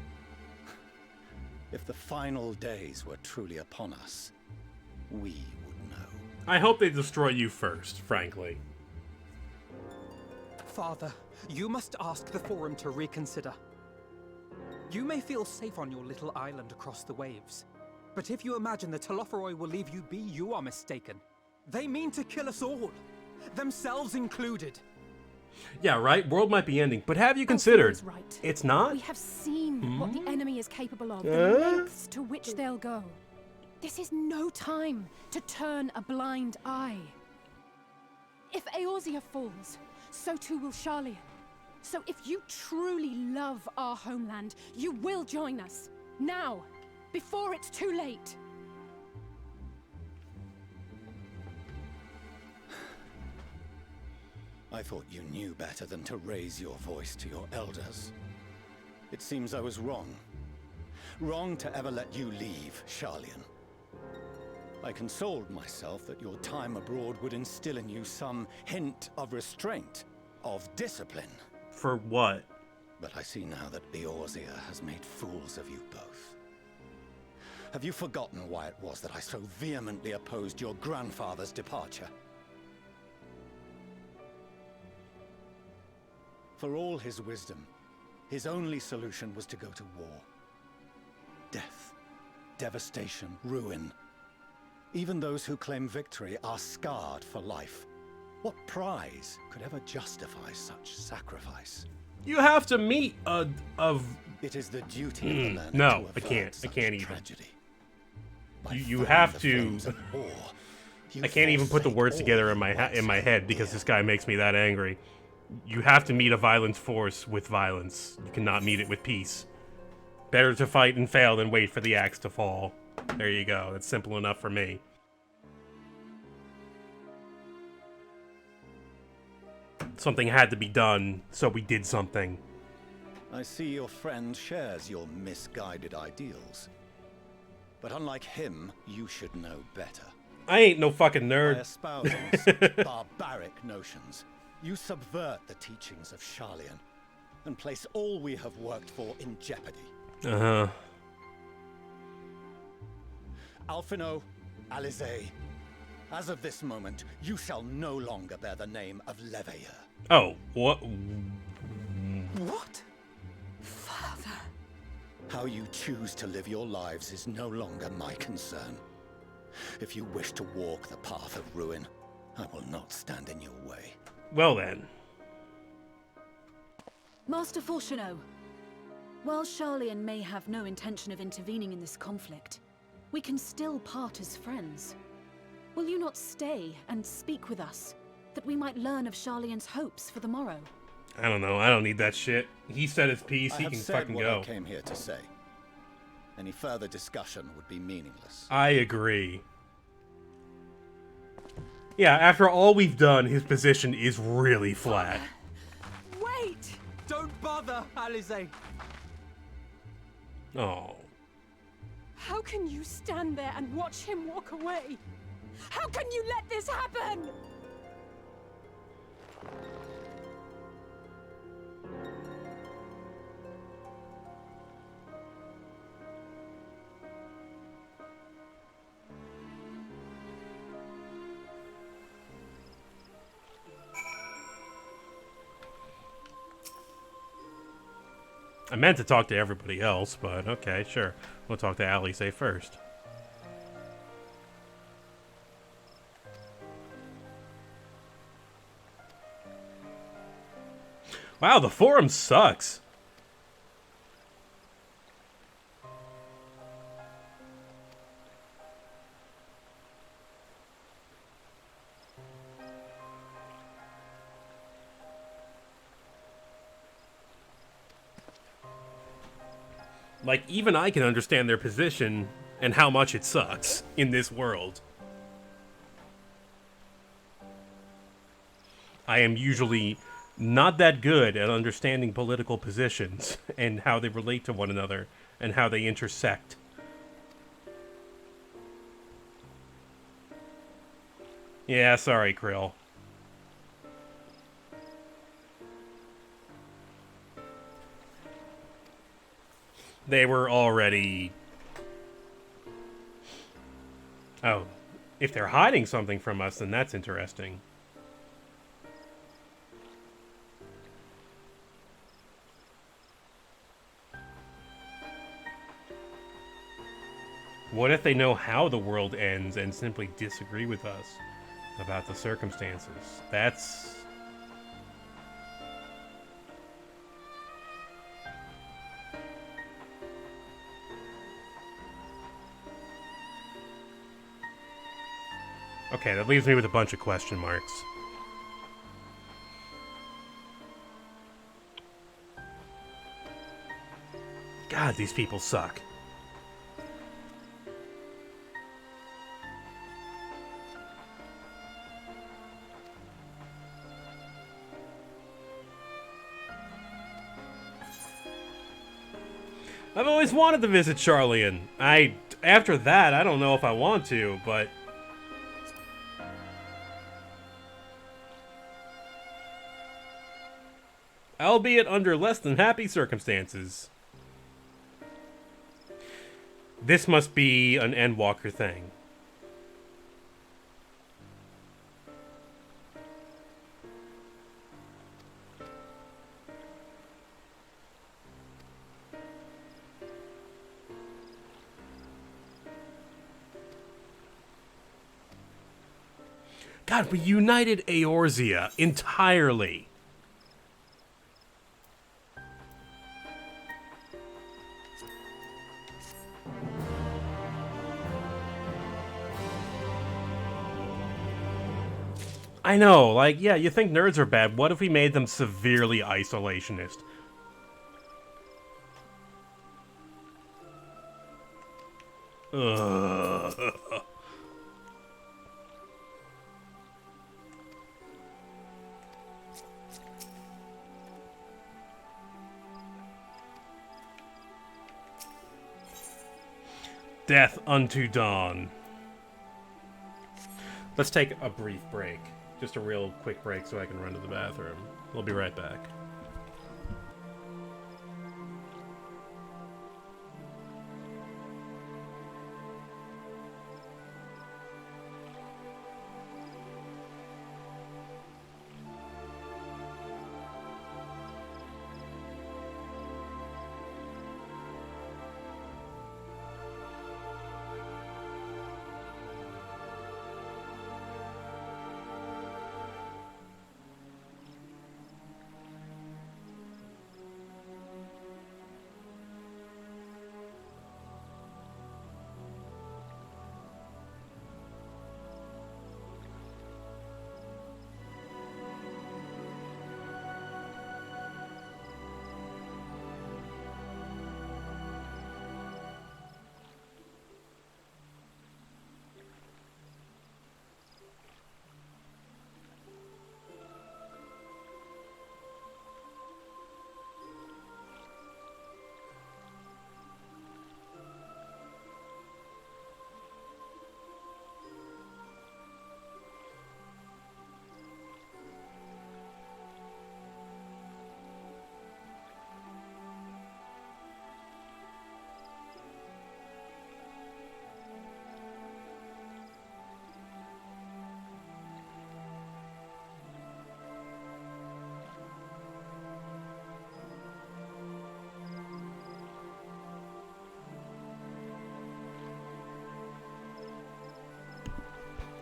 If the final days were truly upon us, we would know. I hope they destroy you first, frankly. Father, you must ask the Forum to reconsider. You may feel safe on your little island across the waves, but if you imagine the Telophoroi will leave you be, you are mistaken. They mean to kill us all, themselves included. Yeah, right? World might be ending, but have you considered? Alfred's right. It's not? We have seen what the enemy is capable of, the Huh? lengths to which they'll go. This is no time to turn a blind eye. If Eorzea falls, so too will Sharlayan. So if you truly love our homeland, you will join us. Now, before it's too late. I thought you knew better than to raise your voice to your elders. It seems I was wrong. Wrong to ever let you leave, Sharlayan. I consoled myself that your time abroad would instill in you some hint of restraint, of discipline. For what? But I see now that Eorzea has made fools of you both. Have you forgotten why it was that I so vehemently opposed your grandfather's departure? For all his wisdom, his only solution was to go to war. Death, devastation, ruin. Even those who claim victory are scarred for life. What prize could ever justify such sacrifice? You have to meet It is the duty of the learner no, to I avert can't. I such can't even. tragedy. You have to. I can't even put the words together in my head because this guy makes me that angry. You have to meet a violent force with violence. You cannot meet it with peace. Better to fight and fail than wait for the axe to fall. There you go. That's simple enough for me. Something had to be done, so we did something. I see your friend shares your misguided ideals. But unlike him, you should know better. I ain't no fucking nerd. By espousing barbaric notions, you subvert the teachings of Sharlayan and place all we have worked for in jeopardy. Uh-huh. Alphino, Alizé, as of this moment, you shall no longer bear the name of Leveilleur. Oh, what? What? Father. How you choose to live your lives is no longer my concern. If you wish to walk the path of ruin, I will not stand in your way. Well then. Master Fourcheneau, while Charlian may have no intention of intervening in this conflict, we can still part as friends. Will you not stay and speak with us, that we might learn of Charlian's hopes for the morrow? I don't know. I don't need that shit. He said his piece. He I have can said fucking what go. I came here to say. Any further discussion would be meaningless. I agree. Yeah, after all we've done, his position is really flat. Wait! Don't bother, Alize. Oh. How can you stand there and watch him walk away? How can you let this happen? I meant to talk to everybody else, but okay, sure. We'll talk to Alize first. Wow, the forum sucks. Like, even I can understand their position and how much it sucks in this world. I am usually not that good at understanding political positions and how they relate to one another and how they intersect. Yeah, sorry, Krill. They were already... Oh, if they're hiding something from us, then that's interesting. What if they know how the world ends and simply disagree with us about the circumstances? That's... Okay, that leaves me with a bunch of question marks. God, these people suck. I've always wanted to visit Charlian. After that, I don't know if I want to, but... albeit under less than happy circumstances. This must be an Endwalker thing. God, we united Eorzea entirely. I know, like, yeah, you think nerds are bad. What if we made them severely isolationist? Ugh. Death unto dawn. Let's take a brief break. Just a real quick break so I can run to the bathroom. We'll be right back.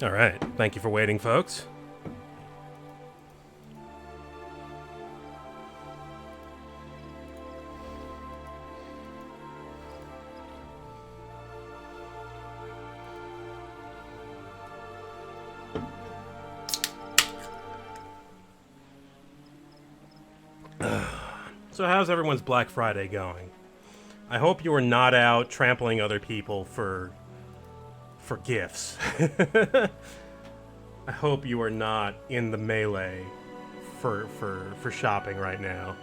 All right. Thank you for waiting, folks. So how's everyone's Black Friday going? I hope you are not out trampling other people for gifts. I hope you are not in the melee for shopping right now.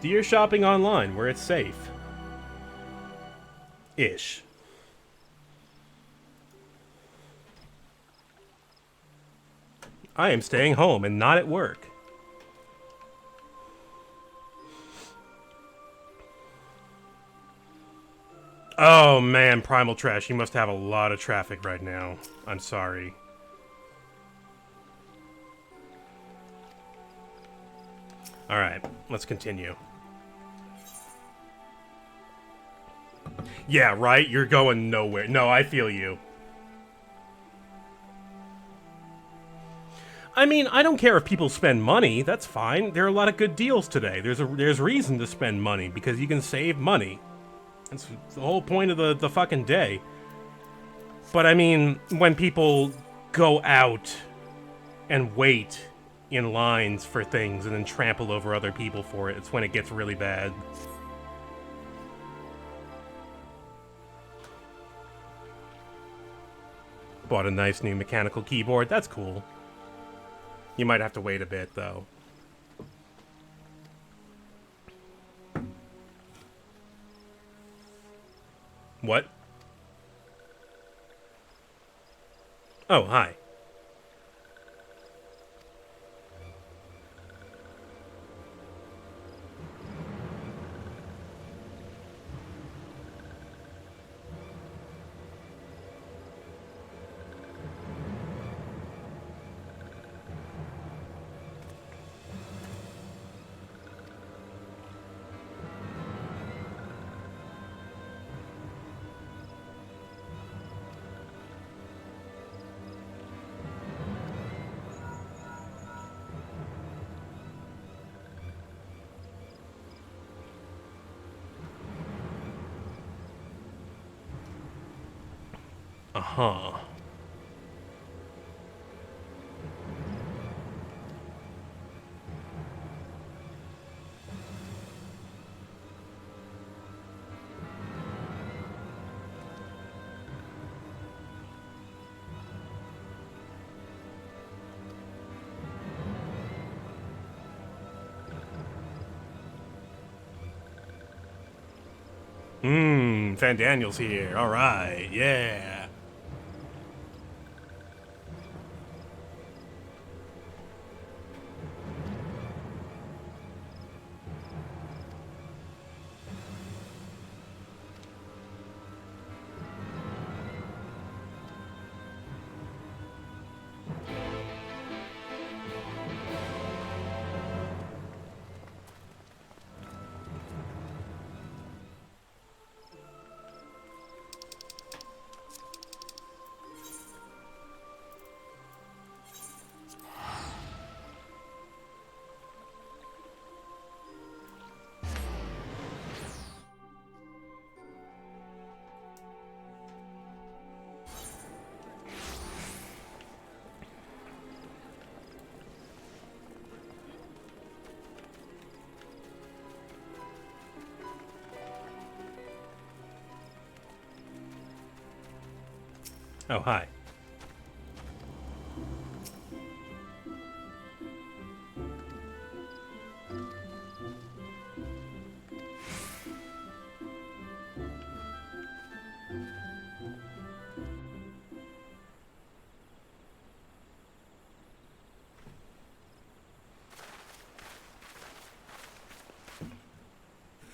Do your shopping online where it's safe. Ish. I am staying home and not at work. Oh man, Primal Trash, you must have a lot of traffic right now. I'm sorry. Alright, let's continue. Yeah, right? You're going nowhere. No, I feel you. I mean, I don't care if people spend money. That's fine. There are a lot of good deals today. There's reason to spend money because you can save money. That's the whole point of the fucking day. But I mean, when people go out and wait in lines for things and then trample over other people for it, it's when it gets really bad. Bought a nice new mechanical keyboard. That's cool. You might have to wait a bit, though. What? Oh, hi. Uh-huh. Fan Daniel's here. All right, yeah. Oh, hi.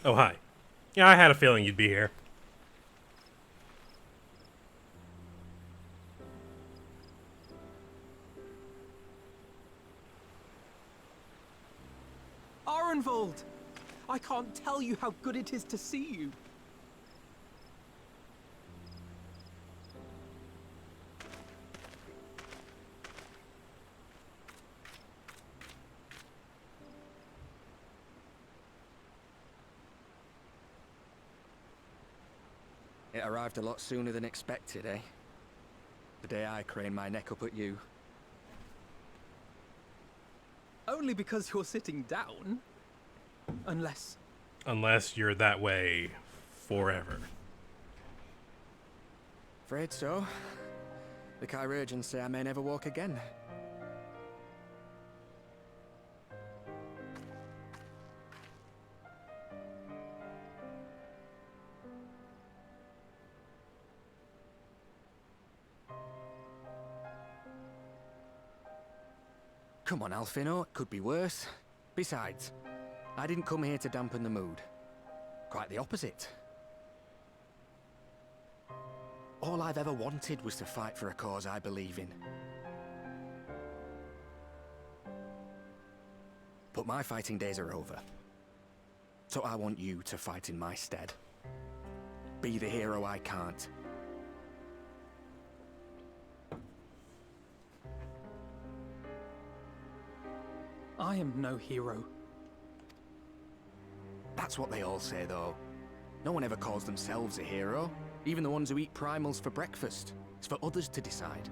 Oh, hi. Yeah, I had a feeling you'd be here. Arenvold! I can't tell you how good it is to see you. It arrived a lot sooner than expected, eh? The day I craned my neck up at you. Only because you're sitting down. Unless you're that way forever. Afraid so. The Chirurgeons say I may never walk again. Come on, Alfino, it could be worse. Besides, I didn't come here to dampen the mood. Quite the opposite. All I've ever wanted was to fight for a cause I believe in. But my fighting days are over. So I want you to fight in my stead. Be the hero I can't. I am no hero. That's what they all say, though. No one ever calls themselves a hero. Even the ones who eat primals for breakfast. It's for others to decide.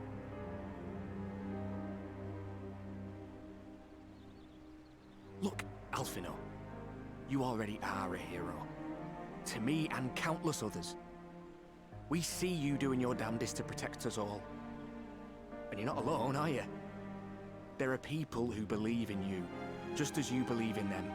Look, Alfino. You already are a hero. To me and countless others. We see you doing your damnedest to protect us all. And you're not alone, are you? There are people who believe in you, just as you believe in them.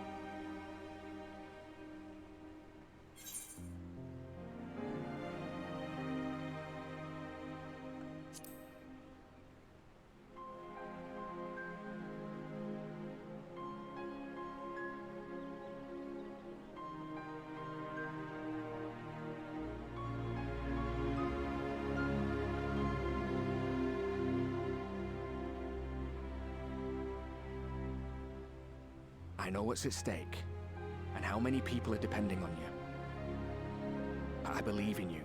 I know what's at stake, and how many people are depending on you. But I believe in you.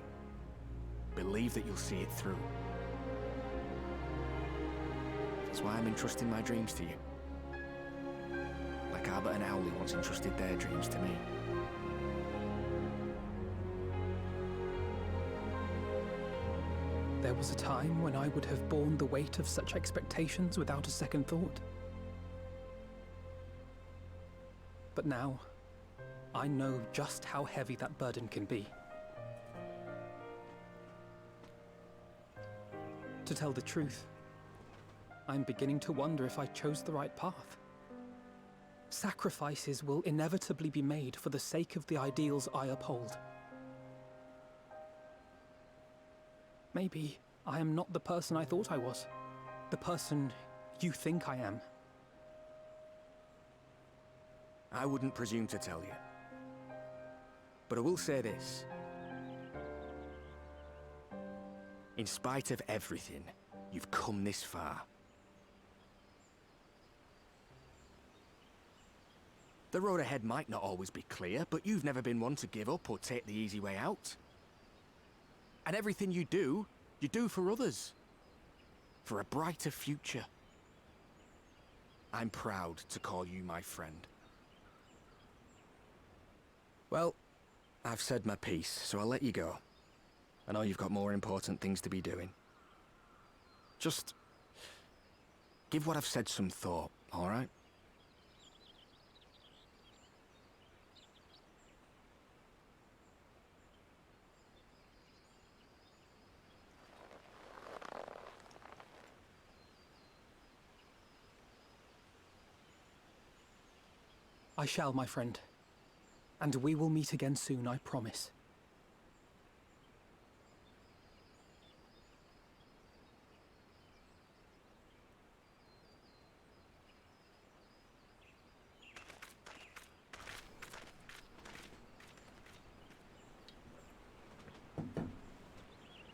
Believe that you'll see it through. That's why I'm entrusting my dreams to you. Like Albert and Owley once entrusted their dreams to me. There was a time when I would have borne the weight of such expectations without a second thought. But now, I know just how heavy that burden can be. To tell the truth, I'm beginning to wonder if I chose the right path. Sacrifices will inevitably be made for the sake of the ideals I uphold. Maybe I am not the person I thought I was. The person you think I am. I wouldn't presume to tell you. But I will say this. In spite of everything, you've come this far. The road ahead might not always be clear, but you've never been one to give up or take the easy way out. And everything you do for others. For a brighter future. I'm proud to call you my friend. Well, I've said my piece, so I'll let you go. I know you've got more important things to be doing. Just give what I've said some thought, all right? I shall, my friend. And we will meet again soon, I promise.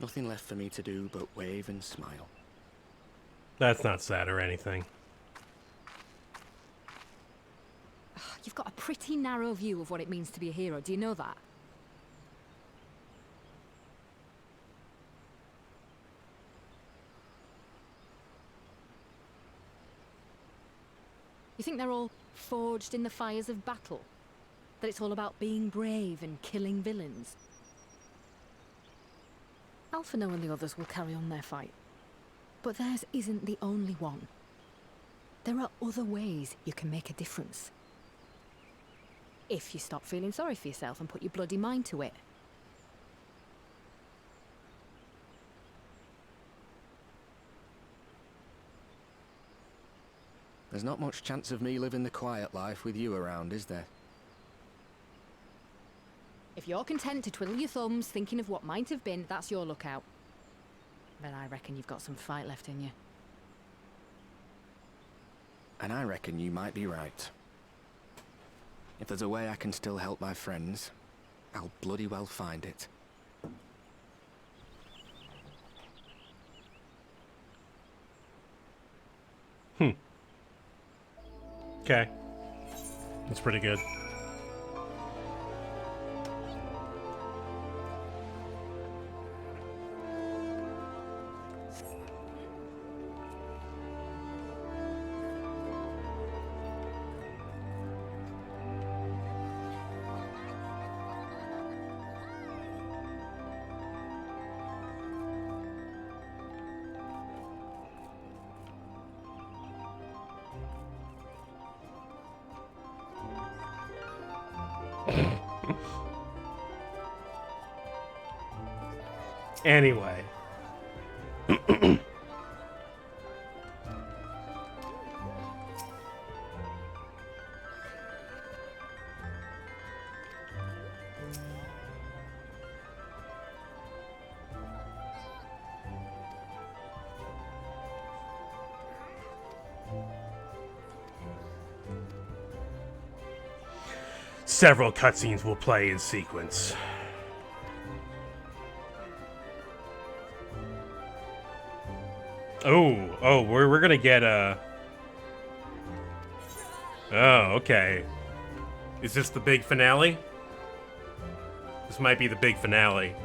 Nothing left for me to do but wave and smile. That's not sad or anything. You've got a pretty narrow view of what it means to be a hero, do you know that? You think they're all forged in the fires of battle? That it's all about being brave and killing villains? Alphino and the others will carry on their fight. But theirs isn't the only one. There are other ways you can make a difference. If you stop feeling sorry for yourself and put your bloody mind to it. There's not much chance of me living the quiet life with you around, is there? If you're content to twiddle your thumbs thinking of what might have been, that's your lookout. But I reckon you've got some fight left in you. And I reckon you might be right. If there's a way I can still help my friends, I'll bloody well find it. Okay. That's pretty good. Anyway. Several cutscenes will play in sequence. Oh, we're gonna get a... Oh, okay. Is this the big finale? This might be the big finale.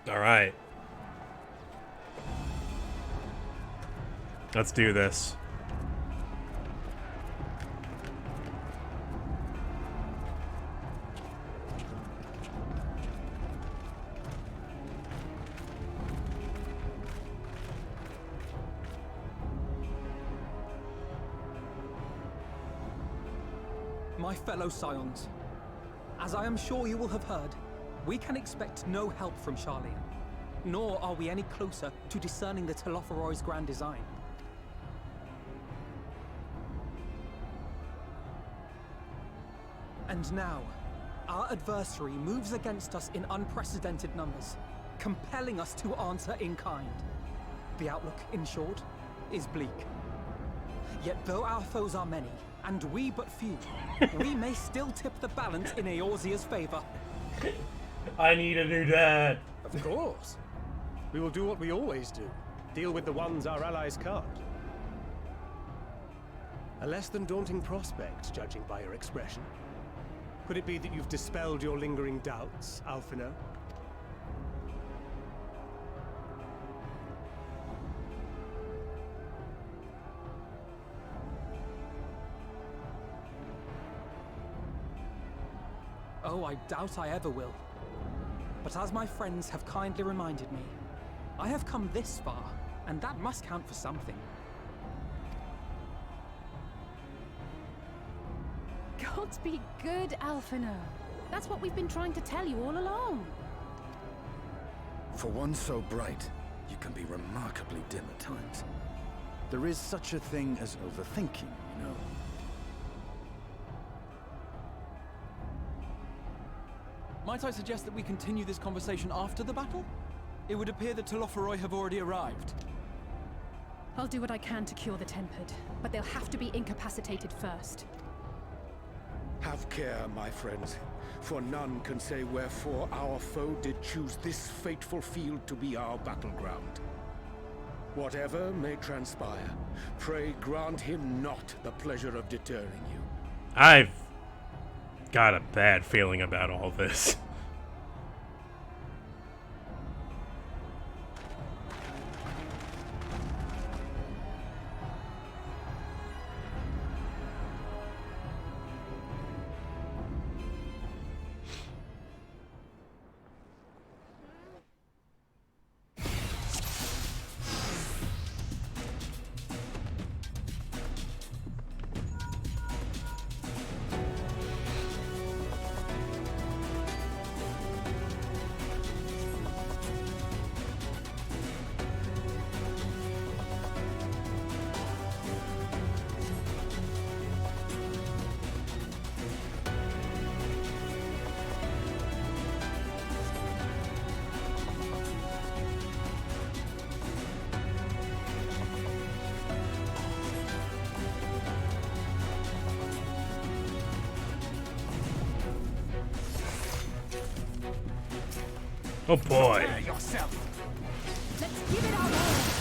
Alright. Let's do this. My fellow Scions, as I am sure you will have heard, we can expect no help from Sharlayan, nor are we any closer to discerning the Telophoroi's grand design. And now, our adversary moves against us in unprecedented numbers, compelling us to answer in kind. The outlook, in short, is bleak. Yet though our foes are many, and we but few, we may still tip the balance in Eorzea's favor. I need a new dad. Of course. We will do what we always do. Deal with the ones our allies can't. A less than daunting prospect, judging by your expression. Could it be that you've dispelled your lingering doubts, Alphino? Oh, I doubt I ever will. But as my friends have kindly reminded me, I have come this far, and that must count for something. Gods be good, Alphino. That's what we've been trying to tell you all along. For one so bright, you can be remarkably dim at times. There is such a thing as overthinking, you know. Might I suggest that we continue this conversation after the battle? It would appear that Telophoroi have already arrived. I'll do what I can to cure the Tempered, but they'll have to be incapacitated first. Have care, my friends, for none can say wherefore our foe did choose this fateful field to be our battleground. Whatever may transpire, pray grant him not the pleasure of deterring you. I've got a bad feeling about all this. Oh boy. Prepare yourself. Let's give it our all.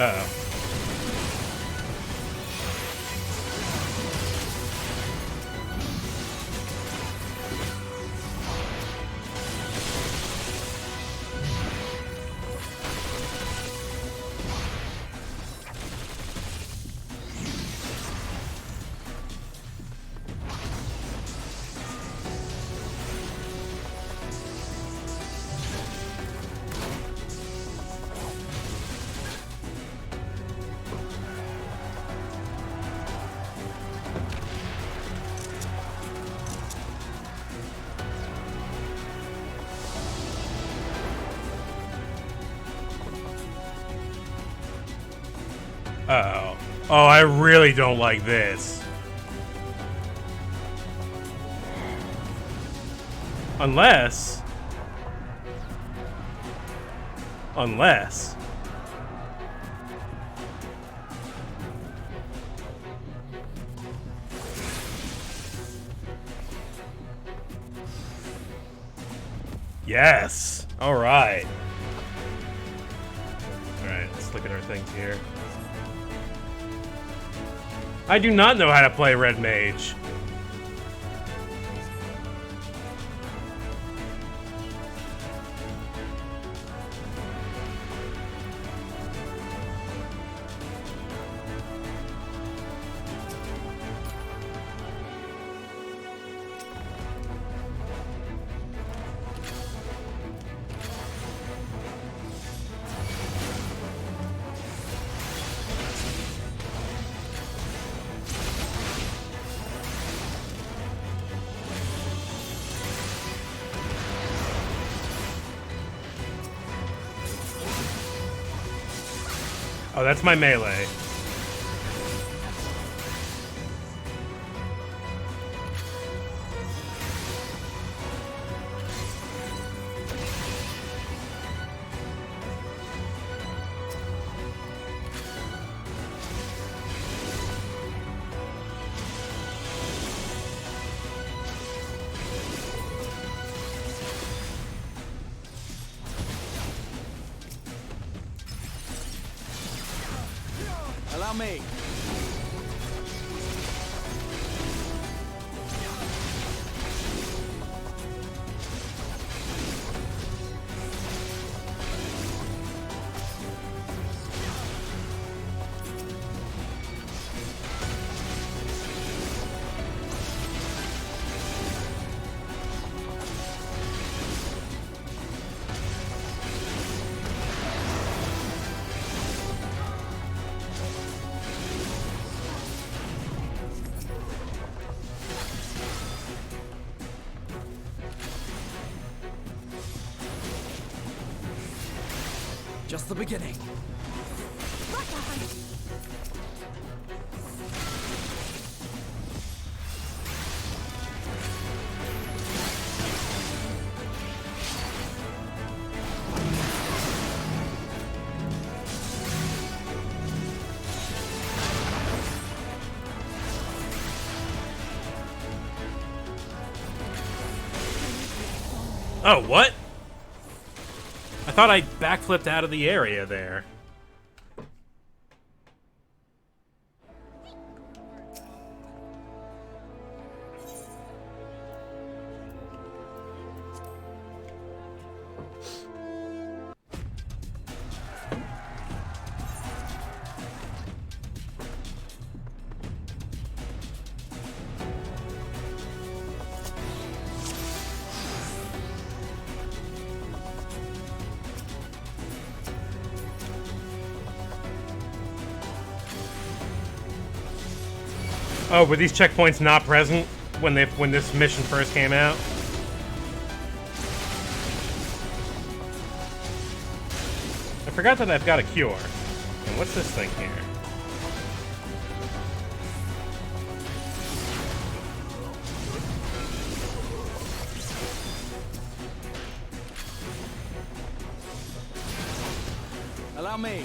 Uh-oh. Uh-oh. Oh, I really don't like this. Unless... Yes! Alright. Alright, let's look at our things here. I do not know how to play Red Mage. Oh, that's my melee. Allow me. Just the beginning. Oh, what? I thought I backflipped out of the area there. Oh, were these checkpoints not present when this mission first came out? I forgot that I've got a cure. And what's this thing here? Allow me.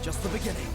Just the beginning.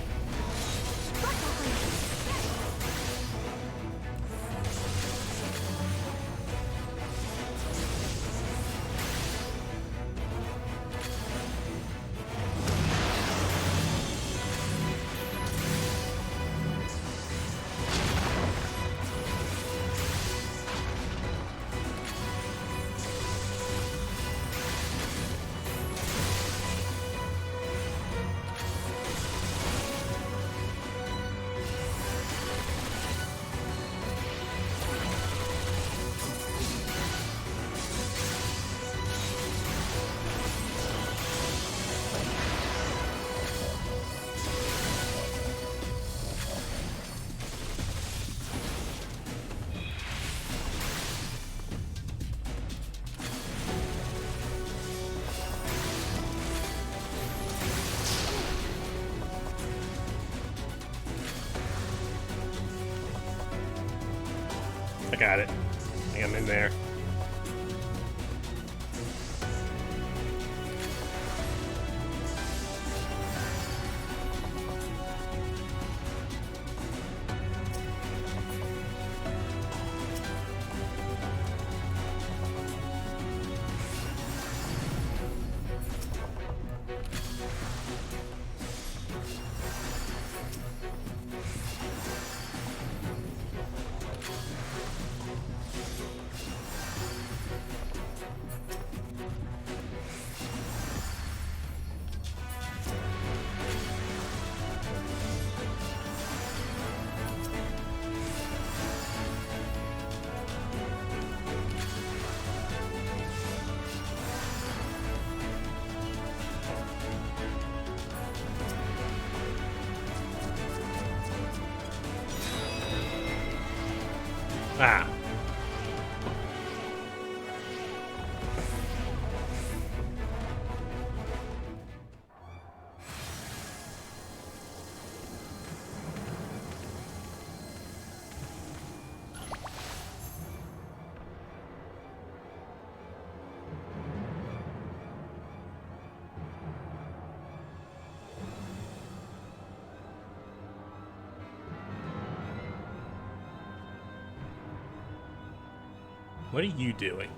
I got it. I think I'm in there. Ah. What are you doing?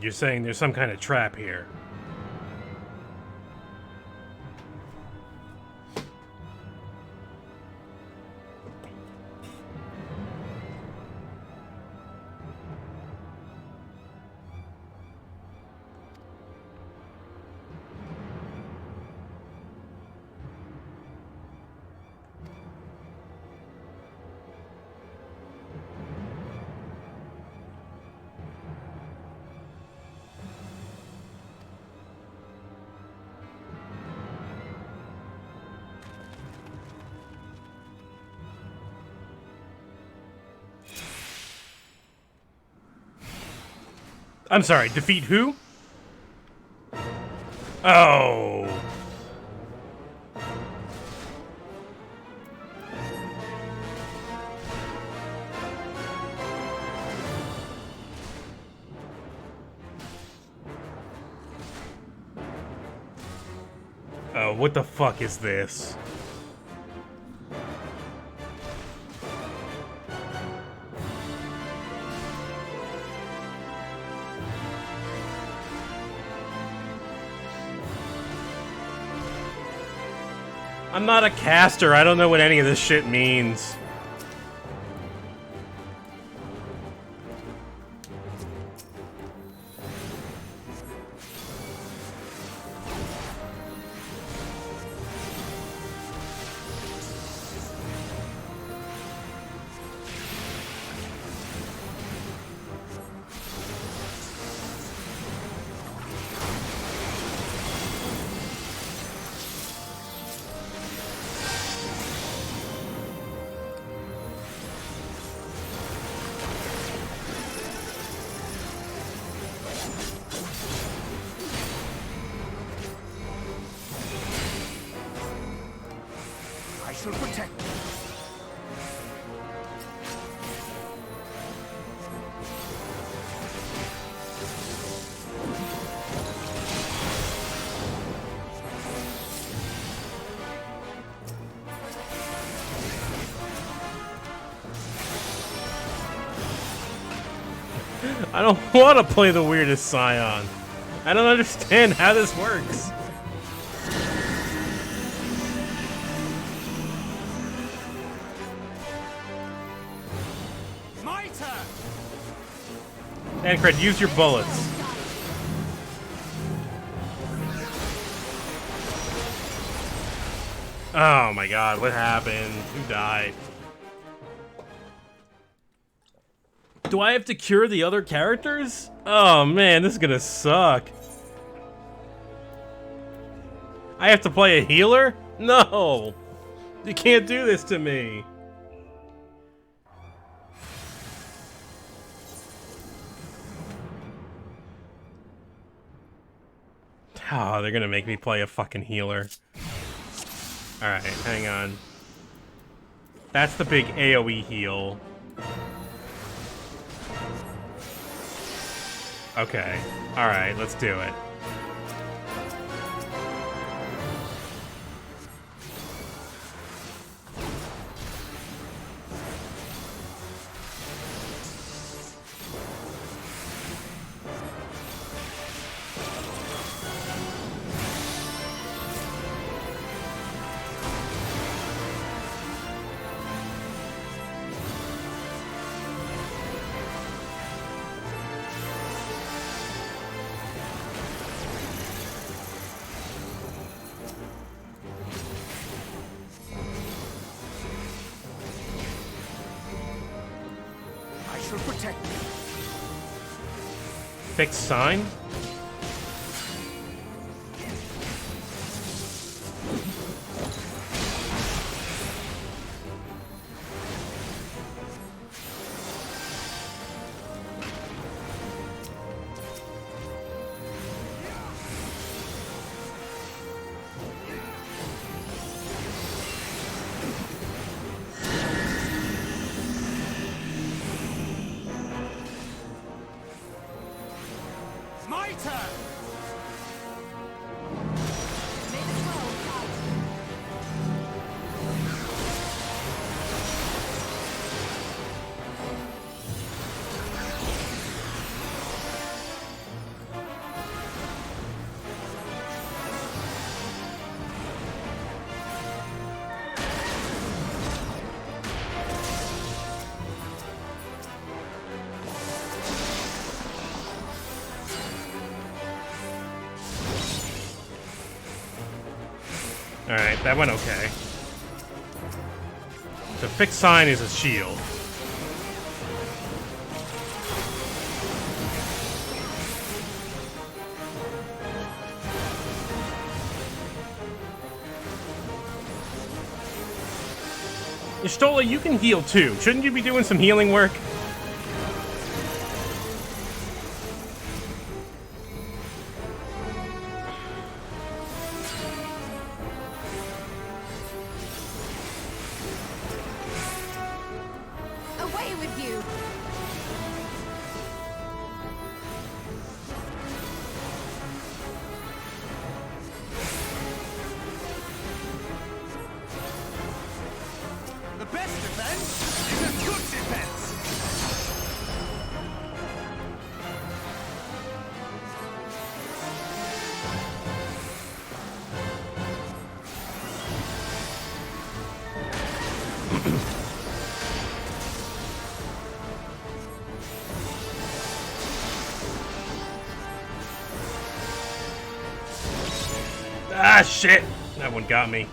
You're saying there's some kind of trap here. I'm sorry, defeat who? Oh. Oh, what the fuck is this? I'm not a caster. I don't know what any of this shit means. I shall protect you. I don't want to play the weirdest Scion. I don't understand how this works. My turn. Ancred, use your bullets. Oh my god, what happened? Who died? Do I have to cure the other characters? Oh man, this is gonna suck. I have to play a healer? No! You can't do this to me. Oh, they're gonna make me play a fucking healer. Alright, hang on. That's the big AoE heal. Okay. Alright, let's do it. I shall protect you. Fixed sign? My turn. Alright, that went okay. The fixed sign is a shield. Y'shtola, you can heal too. Shouldn't you be doing some healing work? Away with you! The best defense is a good defense! Ah, shit! That one got me.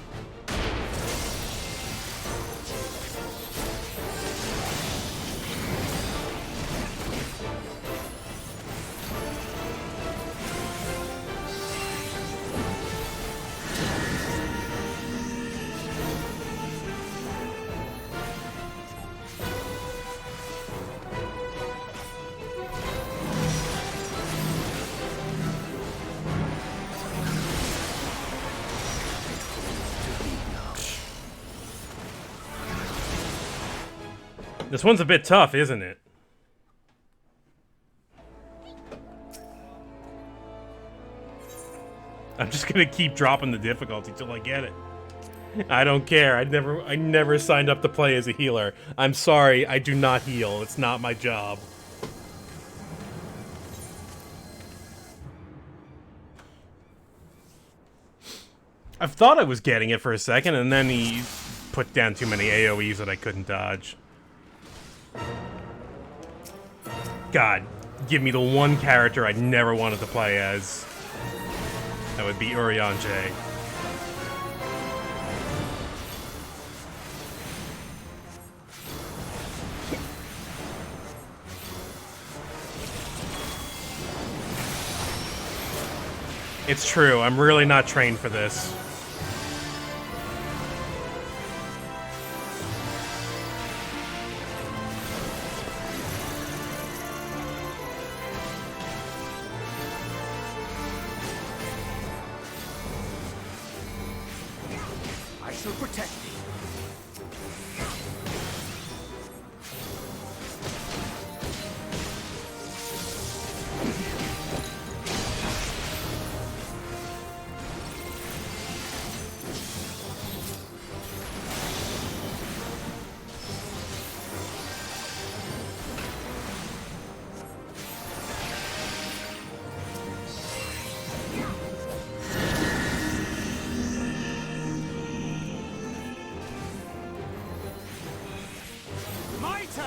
This one's a bit tough, isn't it? I'm just gonna keep dropping the difficulty till I get it. I don't care. I never signed up to play as a healer. I'm sorry, I do not heal. It's not my job. I thought I was getting it for a second, and then he put down too many AoEs that I couldn't dodge. God, give me the one character I never wanted to play as. That would be Urianger. It's true, I'm really not trained for this. I shall protect thee. My turn!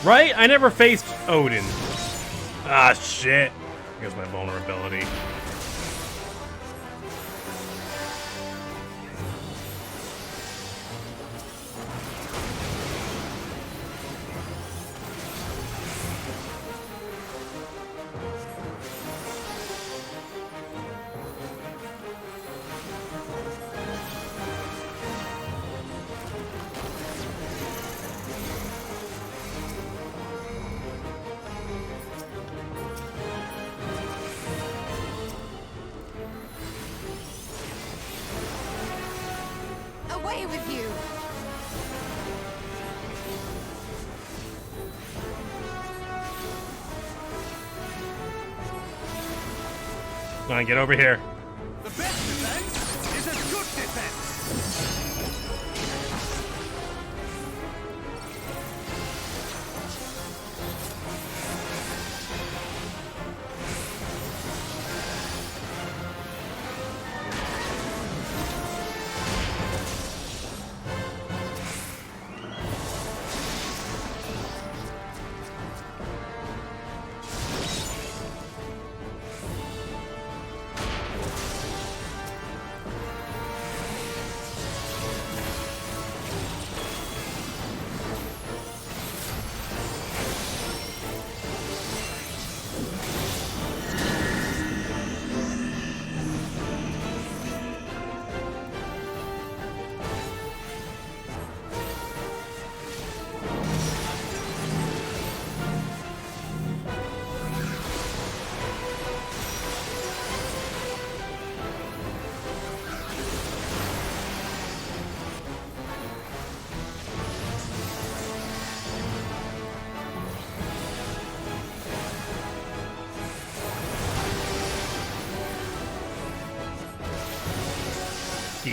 Right? I never faced Odin. Ah, shit. Here's my vulnerability. Away with you! Come on, get over here. The best defense is a good defense!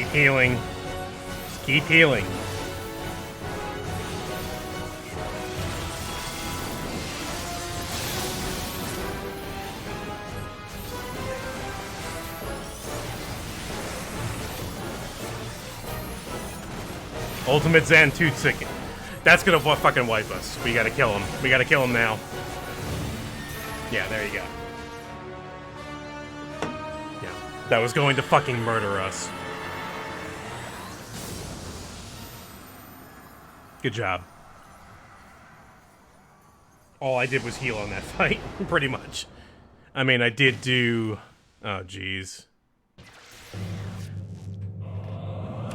keep healing. Just keep healing. Ultimate Zen Tootsick. That's gonna fucking wipe us. We gotta kill him. We gotta kill him now. Yeah, there you go. Yeah, that was going to fucking murder us. Good job. All I did was heal on that fight, pretty much. I mean, I did do... Oh, jeez.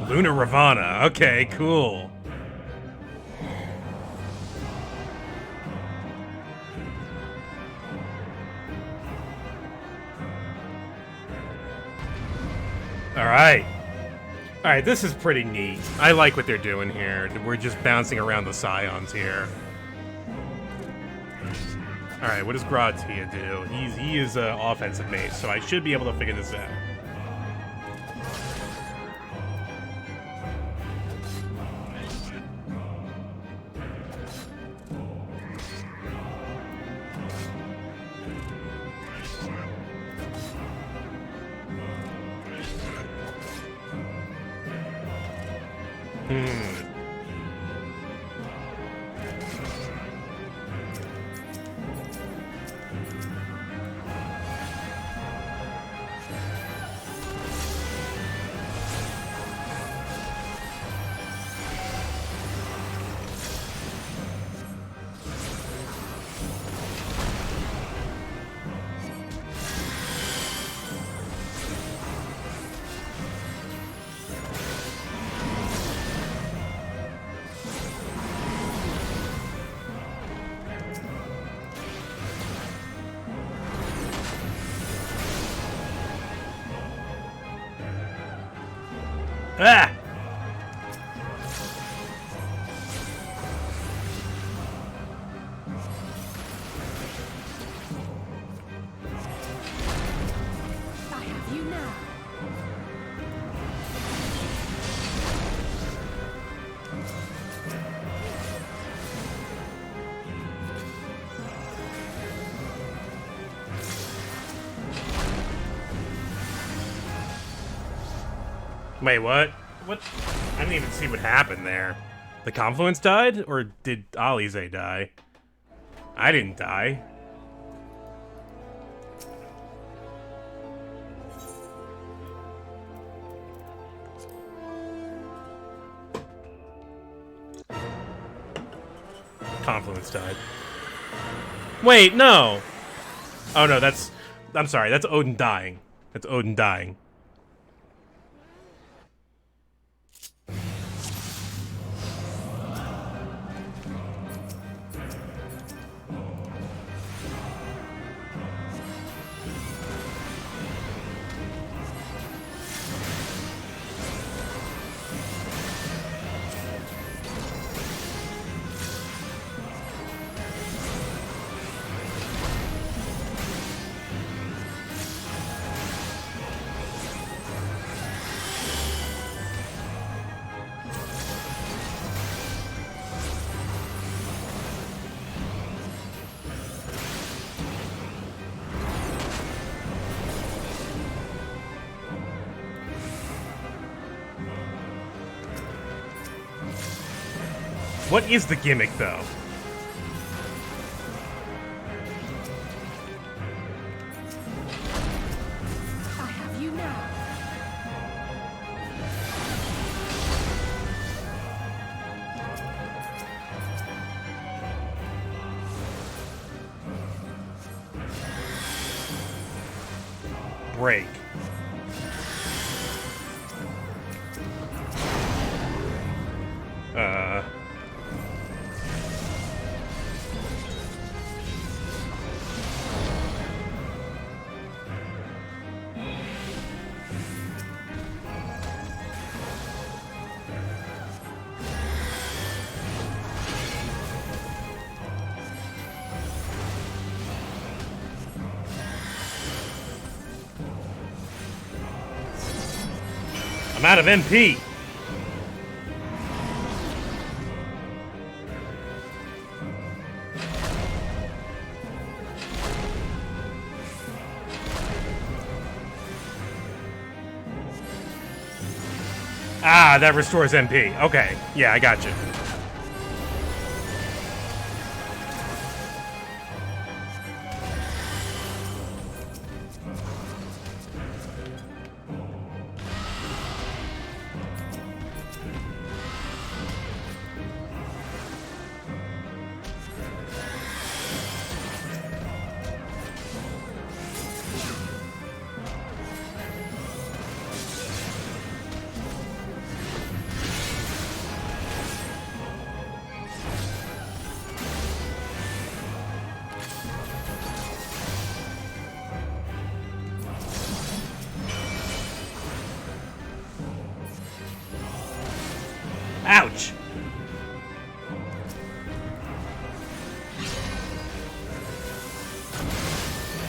Lunar Ravana. Okay, cool. Alright. Alright, this is pretty neat. I like what they're doing here. We're just bouncing around the Scions here. Alright, what does Gratia do? He is an offensive mage, so I should be able to figure this out. Ah! I have you now. Wait, what? What? I didn't even see what happened there. The Confluence died? Or did Alize die? I didn't die. Confluence died. Wait, no! Oh no, that's... I'm sorry, that's Odin dying. That's Odin dying. What is the gimmick, though? I have you now. Break. I'm I'm out of MP. Ah, that restores MP. Okay. Yeah, I got you. Ouch!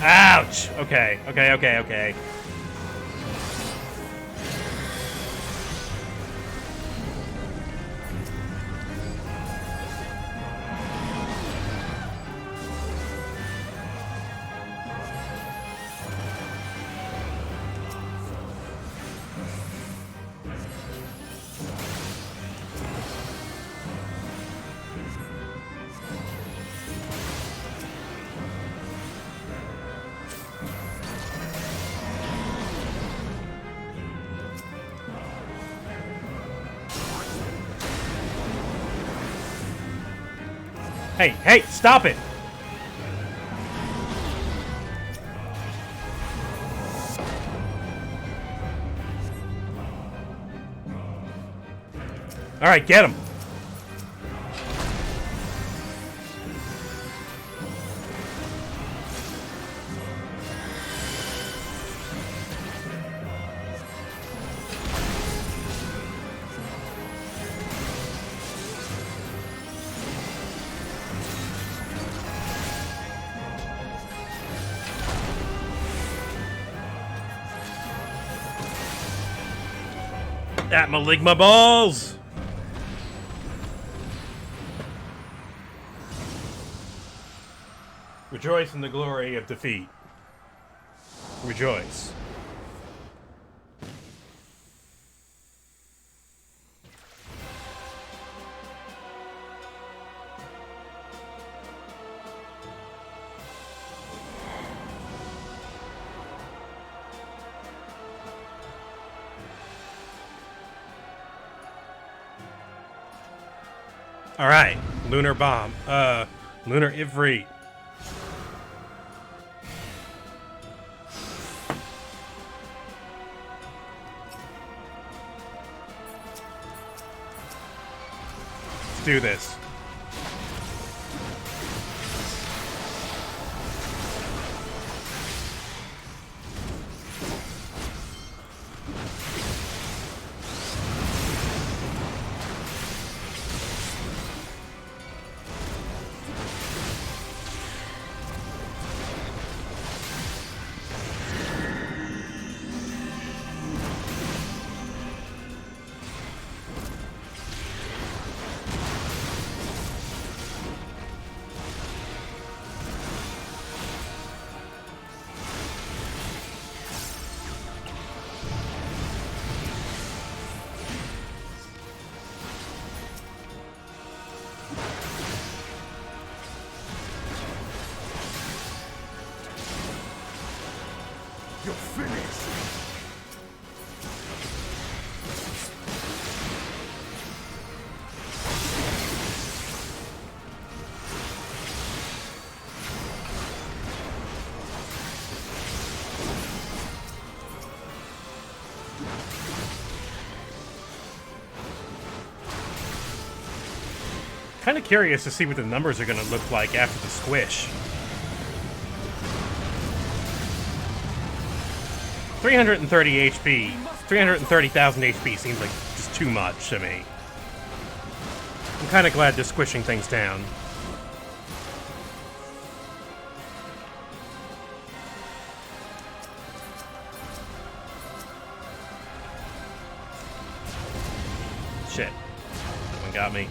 Ouch! Okay, okay, okay, okay. Hey, hey, stop it! All right, get him. That Maligma balls! Rejoice in the glory of defeat. Rejoice. All right, lunar bomb. Lunar Ifrit. Let's do this. You're finished! Kind of curious to see what the numbers are going to look like after the squish. 330 HP, 330,000 HP seems like just too much to me. I'm kind of glad they're squishing things down. Shit. That one got me.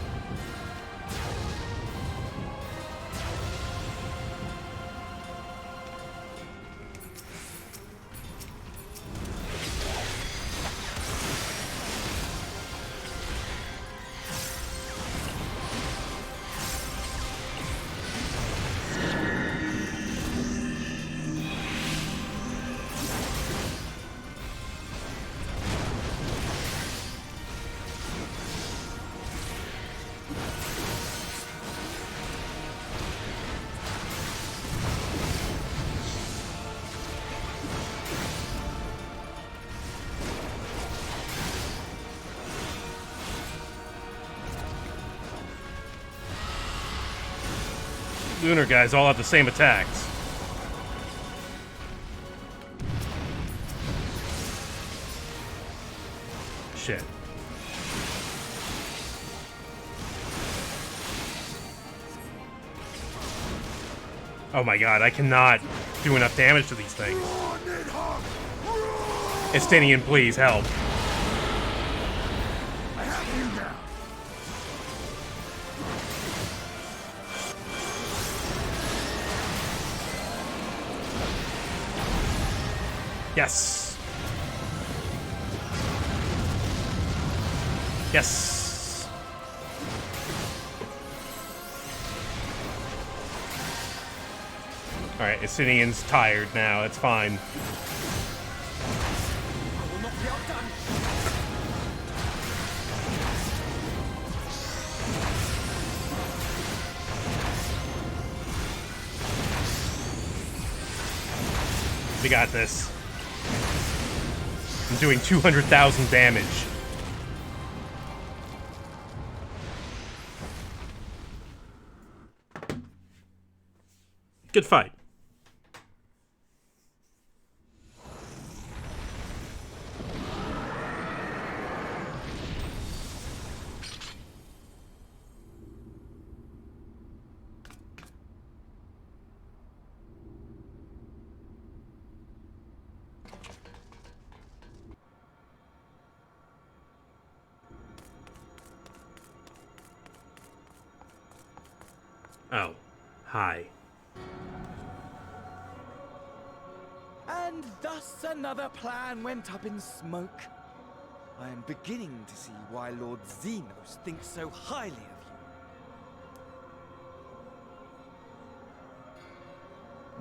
Lunar guys all have the same attacks. Shit. Oh my god, I cannot do enough damage to these things. Estinian, please help. Yes. Yes. Alright, Estinian's tired now. It's fine. We got this. I'm doing 200,000 damage. Good fight. Oh, hi. And thus another plan went up in smoke. I am beginning to see why Lord Xenos thinks so highly of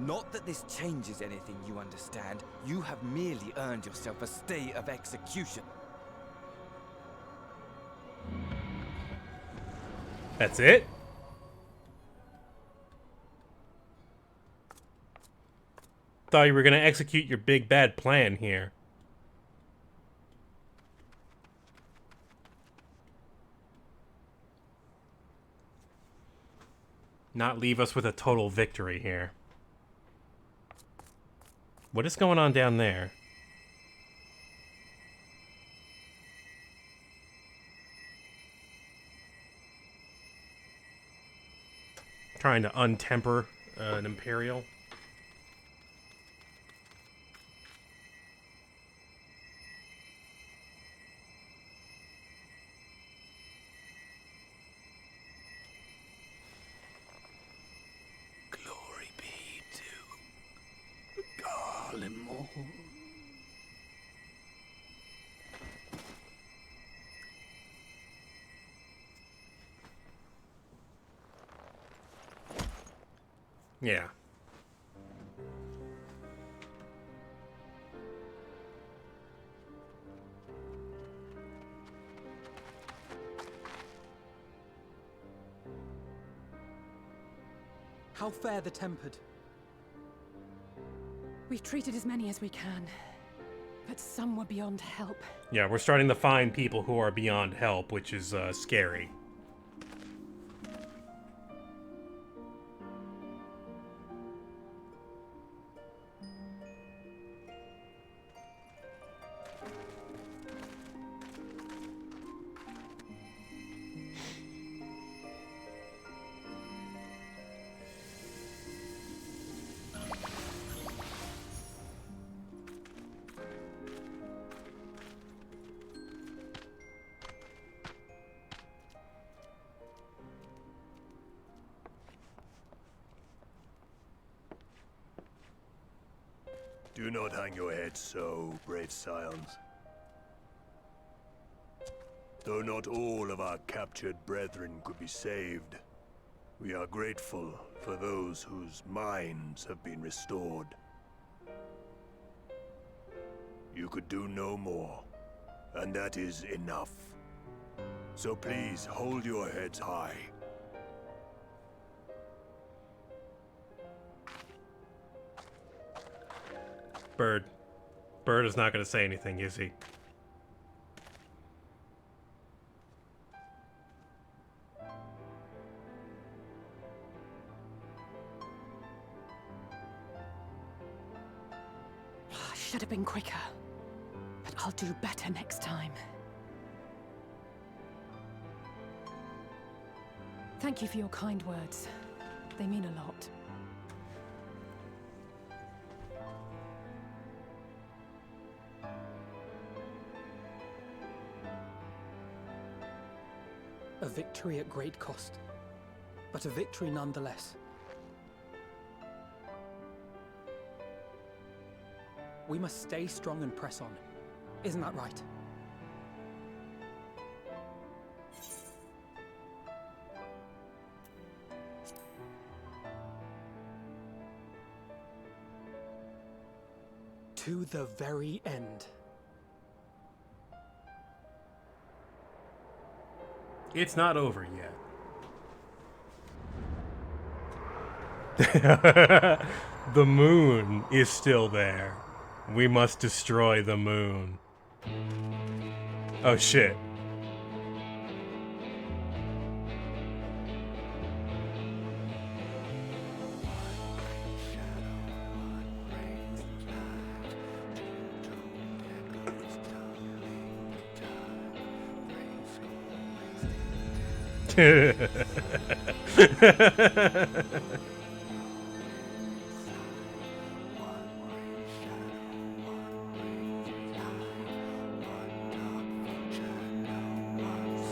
you. Not that this changes anything, you understand. You have merely earned yourself a stay of execution. That's it? Thought you were gonna execute your big bad plan here. Not leave us with a total victory here. What is going on down there? Trying to untemper an Imperial. Yeah. How fare the tempered? We've treated as many as we can, but some were beyond help. Yeah, we're starting to find people who are beyond help, which is scary. Do not hang your head so, brave scions. Though not all of our captured brethren could be saved, we are grateful for those whose minds have been restored. You could do no more, and that is enough. So please hold your heads high. Bird. Bird is not going to say anything, is he? Should have been quicker. But I'll do better next time. Thank you for your kind words. They mean a lot. A victory at great cost, but a victory nonetheless. We must stay strong and press on. Isn't that right? To the very end. It's not over yet. The moon is still there. We must destroy the moon. Oh shit.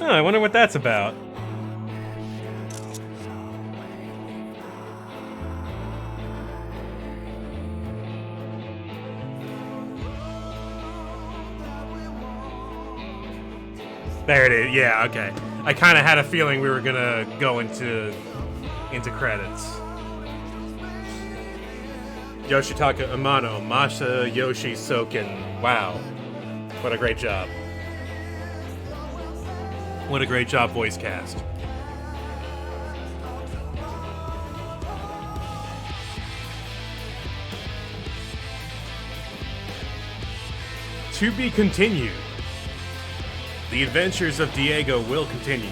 Oh, I wonder what that's about. There it is. Yeah, okay. I kind of had a feeling we were gonna go into credits. Yoshitaka Amano, Masha Yoshi Soken. Wow. What a great job. What a great job, voice cast. To be continued. The adventures of Diego will continue.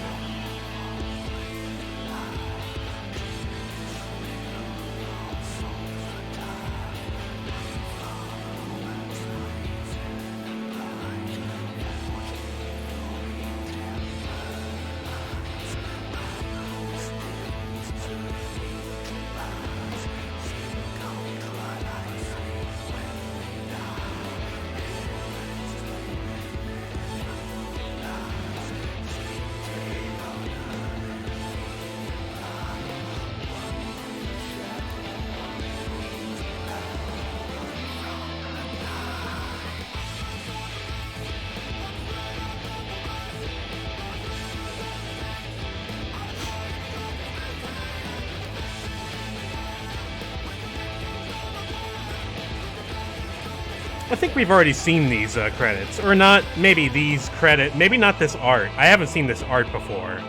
I think we've already seen these credits, or not. Maybe maybe not this art. I haven't seen this art before,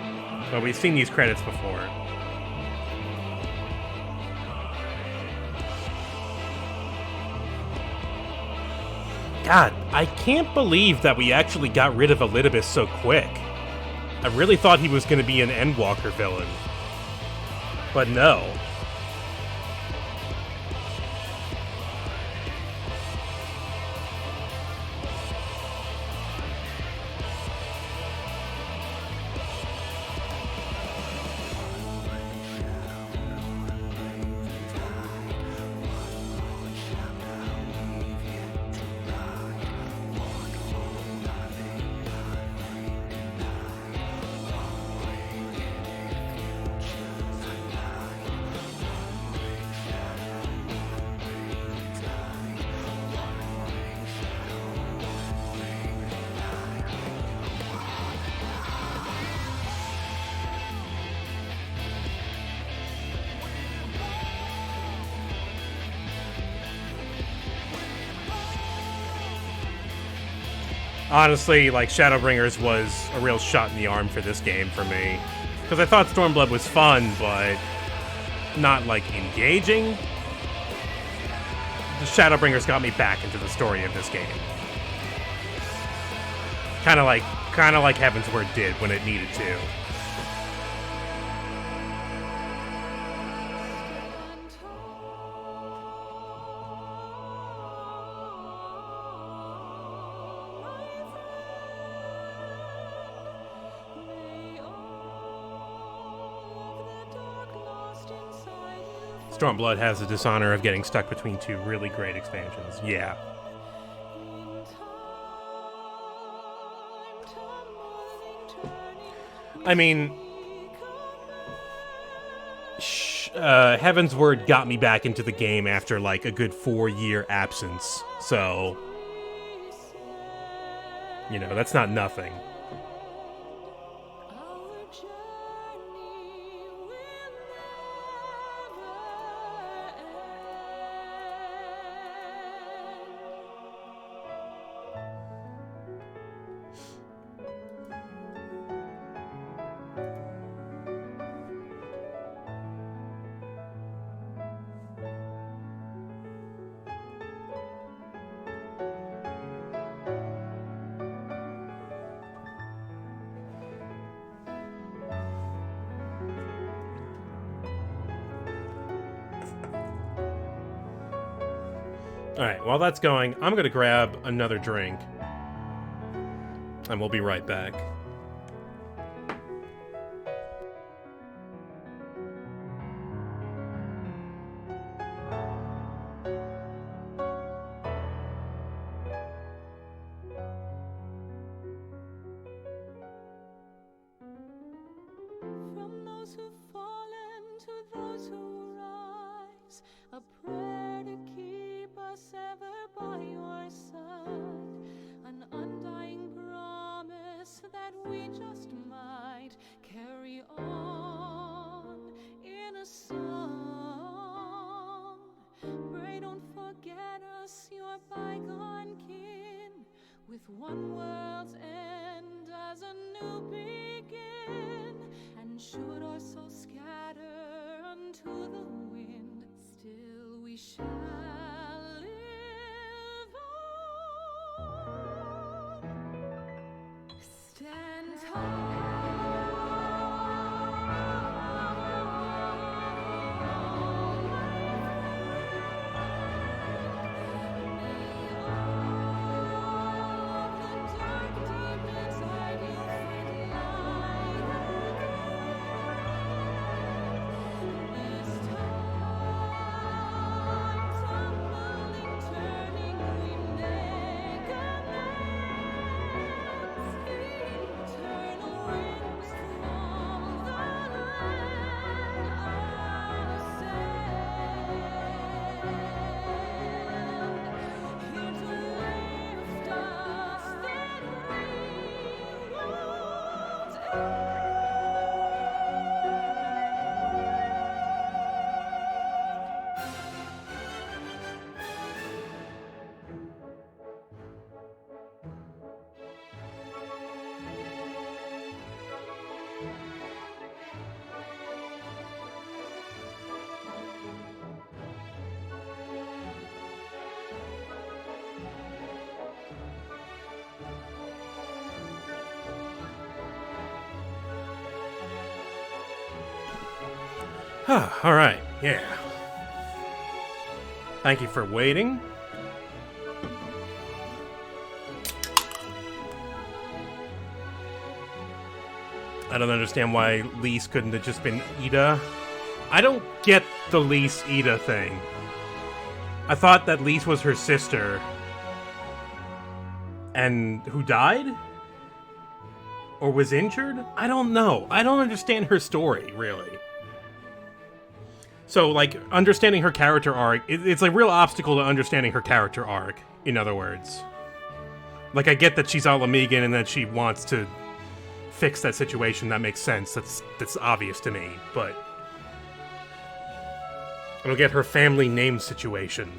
but we've seen these credits before. God, I can't believe that we actually got rid of Elidibus so quick. I really thought he was going to be an Endwalker villain, but no. honestly, like, Shadowbringers was a real shot in the arm for this game for me. Because I thought Stormblood was fun, but not, like, engaging. The Shadowbringers got me back into the story of this game. Kind of like Heaven's Word did when it needed to. Stormblood has the dishonor of getting stuck between two really great expansions. Yeah. I mean, Heaven's Word got me back into the game after like a good 4-year absence. So, you know, that's not nothing. Alright, while that's going, I'm gonna grab another drink. And we'll be right back. From those who've fallen to those who rise, a prayer to keep us ever by your side, an undying promise that we just might carry on in a song. Pray don't forget us, your bygone kin, with one world's end as a new begin. And should our souls scatter unto the wind, still we shall live on. Stand tall. Alright, yeah. Thank you for waiting. I don't understand why Lise couldn't have just been Ida. I don't get the Lise Ida thing. I thought that Lise was her sister. And who died? Or was injured? I don't know. I don't understand her story, really. So, like, understanding her character arc, it's a real obstacle to understanding her character arc, in other words. Like, I get that she's Ala Megan and that she wants to fix that situation. That makes sense. That's obvious to me, but I don't get her family name situation.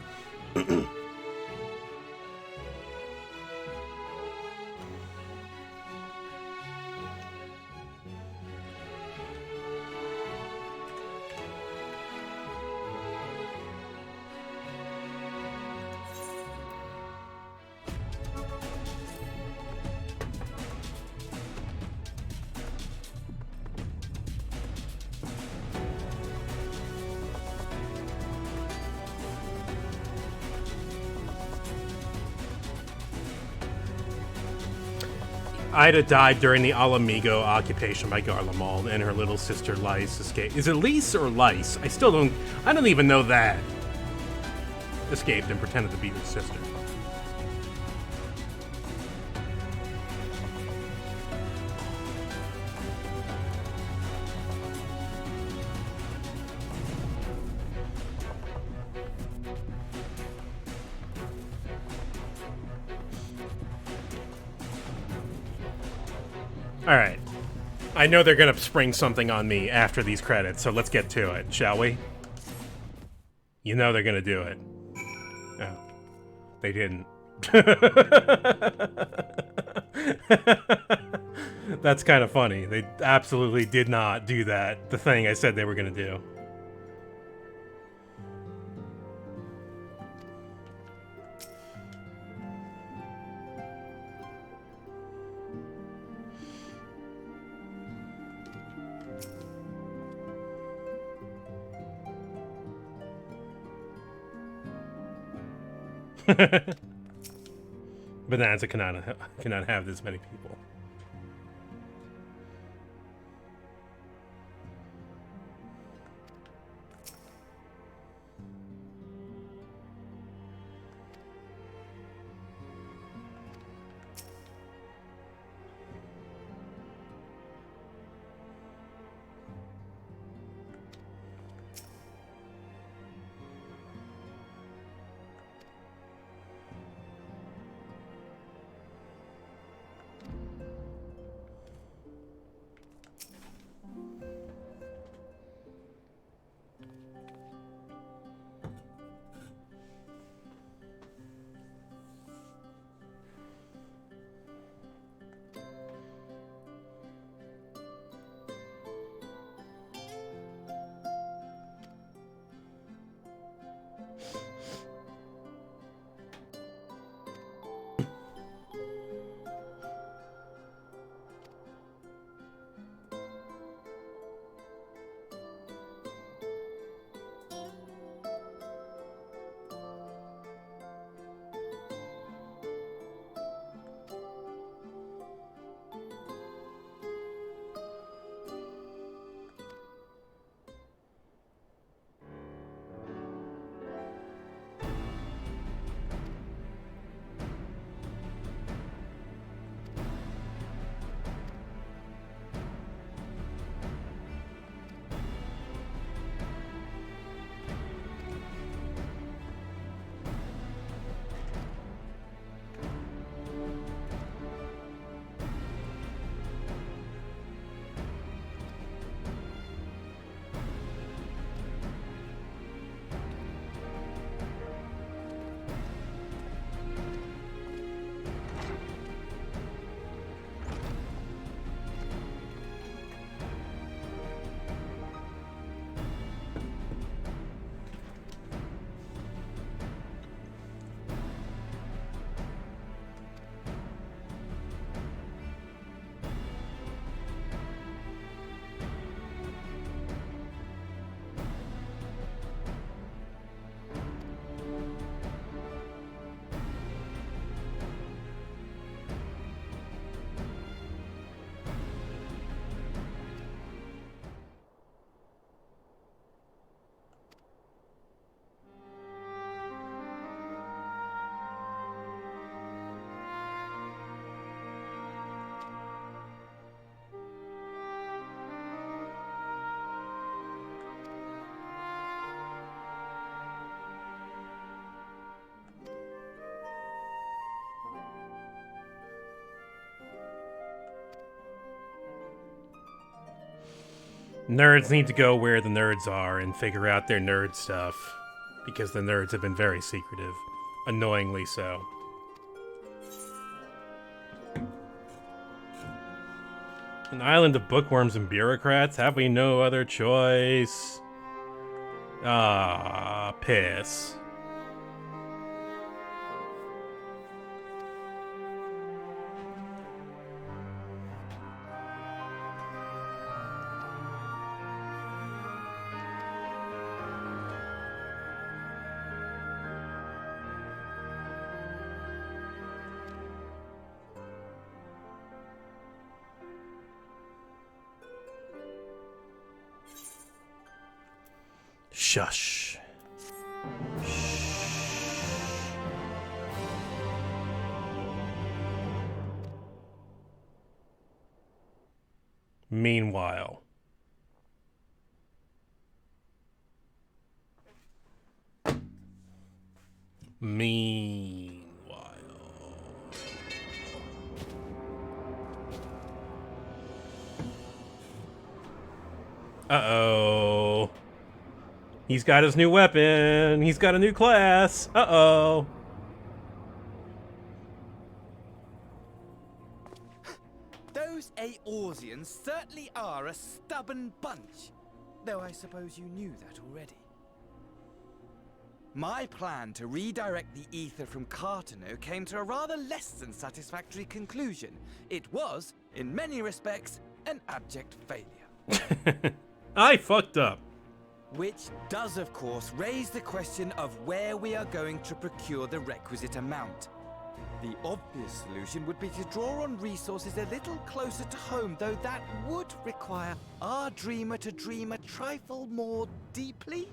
Ida died during the Alamigo occupation by Garlemald, and her little sister Lice escaped. Is it Lice or Lice? I don't even know that. Escaped and pretended to be his sister. Alright. I know they're gonna spring something on me after these credits, so let's get to it, shall we? You know they're gonna do it. Oh. They didn't. That's kind of funny. They absolutely did not do that. The thing I said they were gonna do. Bonanza cannot have this many people. Nerds need to go where the nerds are and figure out their nerd stuff, because the nerds have been very secretive, annoyingly so. An island of bookworms and bureaucrats? Have we no other choice? Ah, piss. Shush. Meanwhile. Uh-oh. He's got his new weapon. He's got a new class. Uh-oh. Those Eorzeans certainly are a stubborn bunch. Though I suppose you knew that already. My plan to redirect the ether from Cartano came to a rather less than satisfactory conclusion. It was, in many respects, an abject failure. I fucked up. Which does, of course, raise the question of where we are going to procure the requisite amount. The obvious solution would be to draw on resources a little closer to home, though that would require our dreamer to dream a trifle more deeply.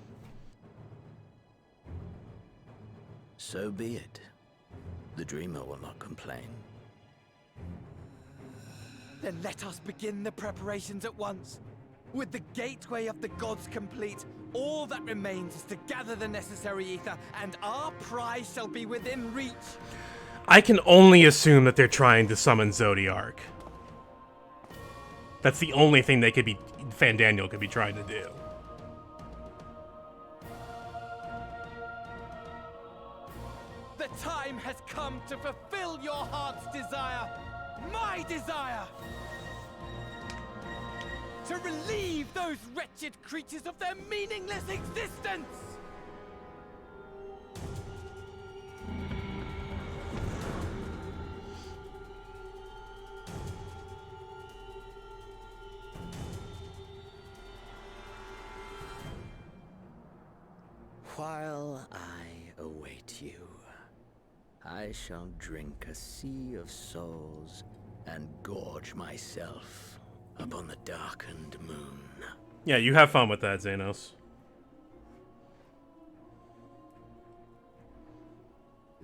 So be it. The dreamer will not complain. Then let us begin the preparations at once. With the gateway of the gods complete, all that remains is to gather the necessary ether, and our prize shall be within reach. I can only assume that they're trying to summon Zodiark. That's the only thing they could be, Fandaniel could be trying to do. The time has come to fulfill your heart's desire, my desire! To relieve those wretched creatures of their meaningless existence! While I await you, I shall drink a sea of souls and gorge myself upon the darkened moon. Yeah, you have fun with that, Xenos.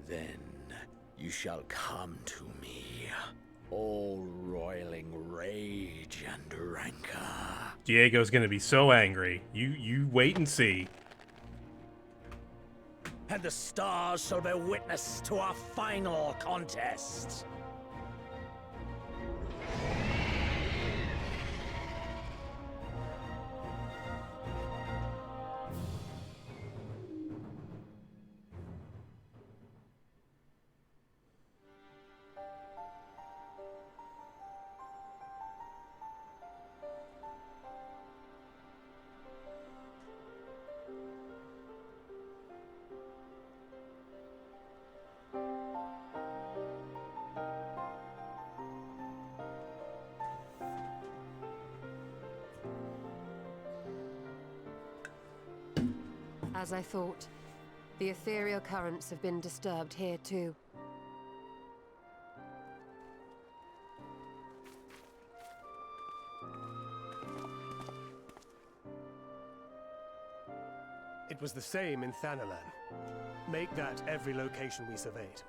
Then you shall come to me, all roiling rage and rancor. Diego's gonna be so angry. You wait and see. And the stars shall bear witness to our final contest. As I thought, the ethereal currents have been disturbed here too. It was the same in Thanalan. Make that every location we surveyed.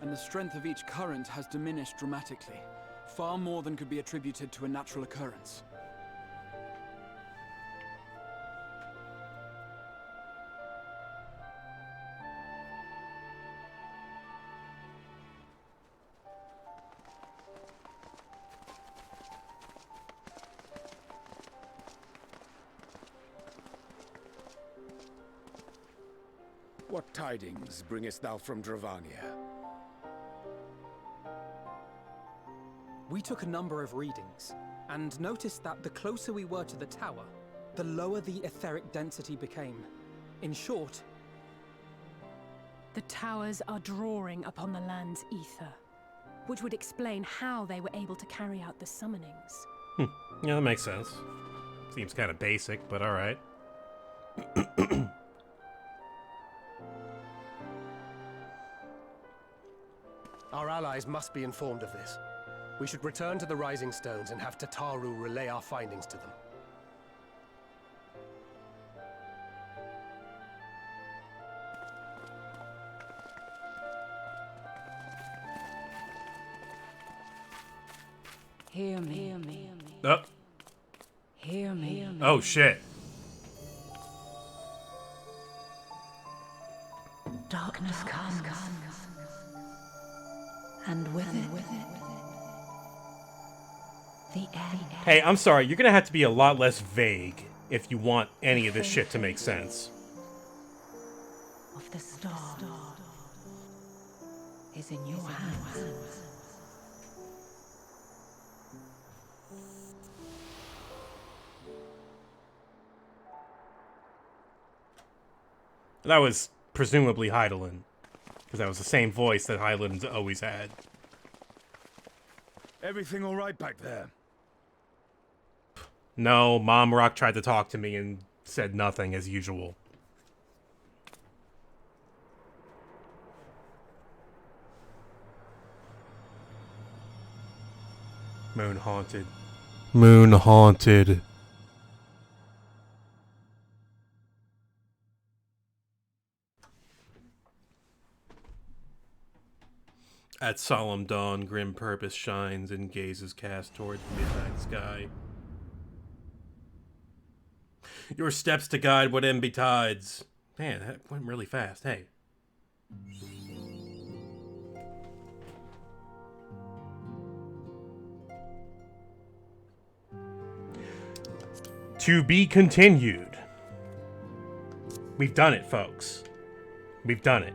And the strength of each current has diminished dramatically, far more than could be attributed to a natural occurrence. What tidings bringest thou from Dravania? We took a number of readings, and noticed that the closer we were to the tower, the lower the etheric density became. In short, the towers are drawing upon the land's ether, which would explain how they were able to carry out the summonings. Yeah, that makes sense. Seems kind of basic, but alright. Our allies must be informed of this. We should return to the Rising Stones and have Tataru relay our findings to them. Hear me. Hear me. Oh. Hear me. Oh, shit. Darkness comes. And with it, the end. Hey, I'm sorry. You're gonna have to be a lot less vague if you want any of this shit to make sense. Of the star is in your hands. That was presumably Heidelin, because that was the same voice that Heidelin's always had. Everything all right back there? No, Mom Rock tried to talk to me and said nothing as usual. Moon haunted. Moon haunted. At solemn dawn, grim purpose shines and gazes cast toward the midnight sky. Your steps to guide what end betides. Man, that went really fast. Hey. To be continued. We've done it, folks. We've done it.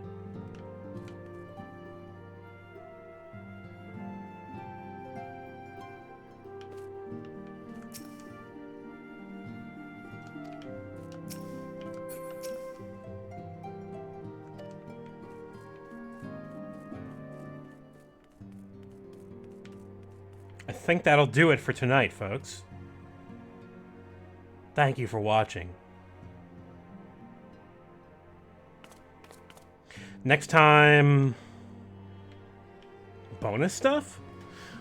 I think that'll do it for tonight, folks. Thank you for watching. Next time... bonus stuff?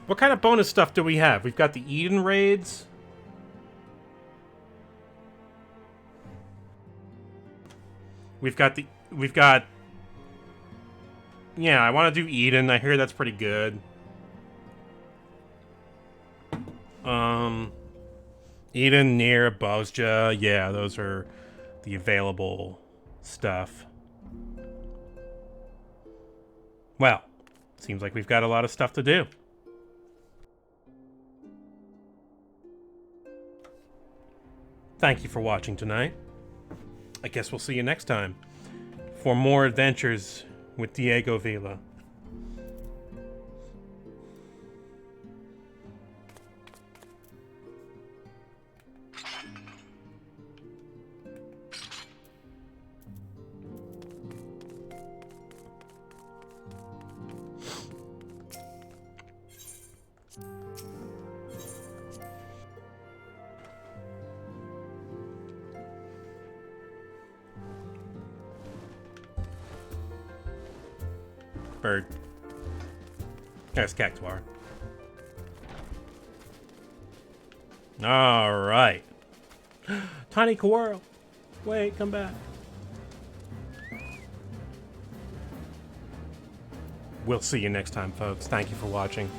What kind of bonus stuff do we have? We've got the Eden raids. We've got... yeah, I want to do Eden. I hear that's pretty good. Eden, Nier, Bozja. Yeah, those are the available stuff. Well, seems like we've got a lot of stuff to do. Thank you for watching tonight. I guess we'll see you next time for more adventures with Diego Vila. Bird. There's Cactuar. Alright. Tiny Coral. Wait, come back. We'll see you next time, folks. Thank you for watching.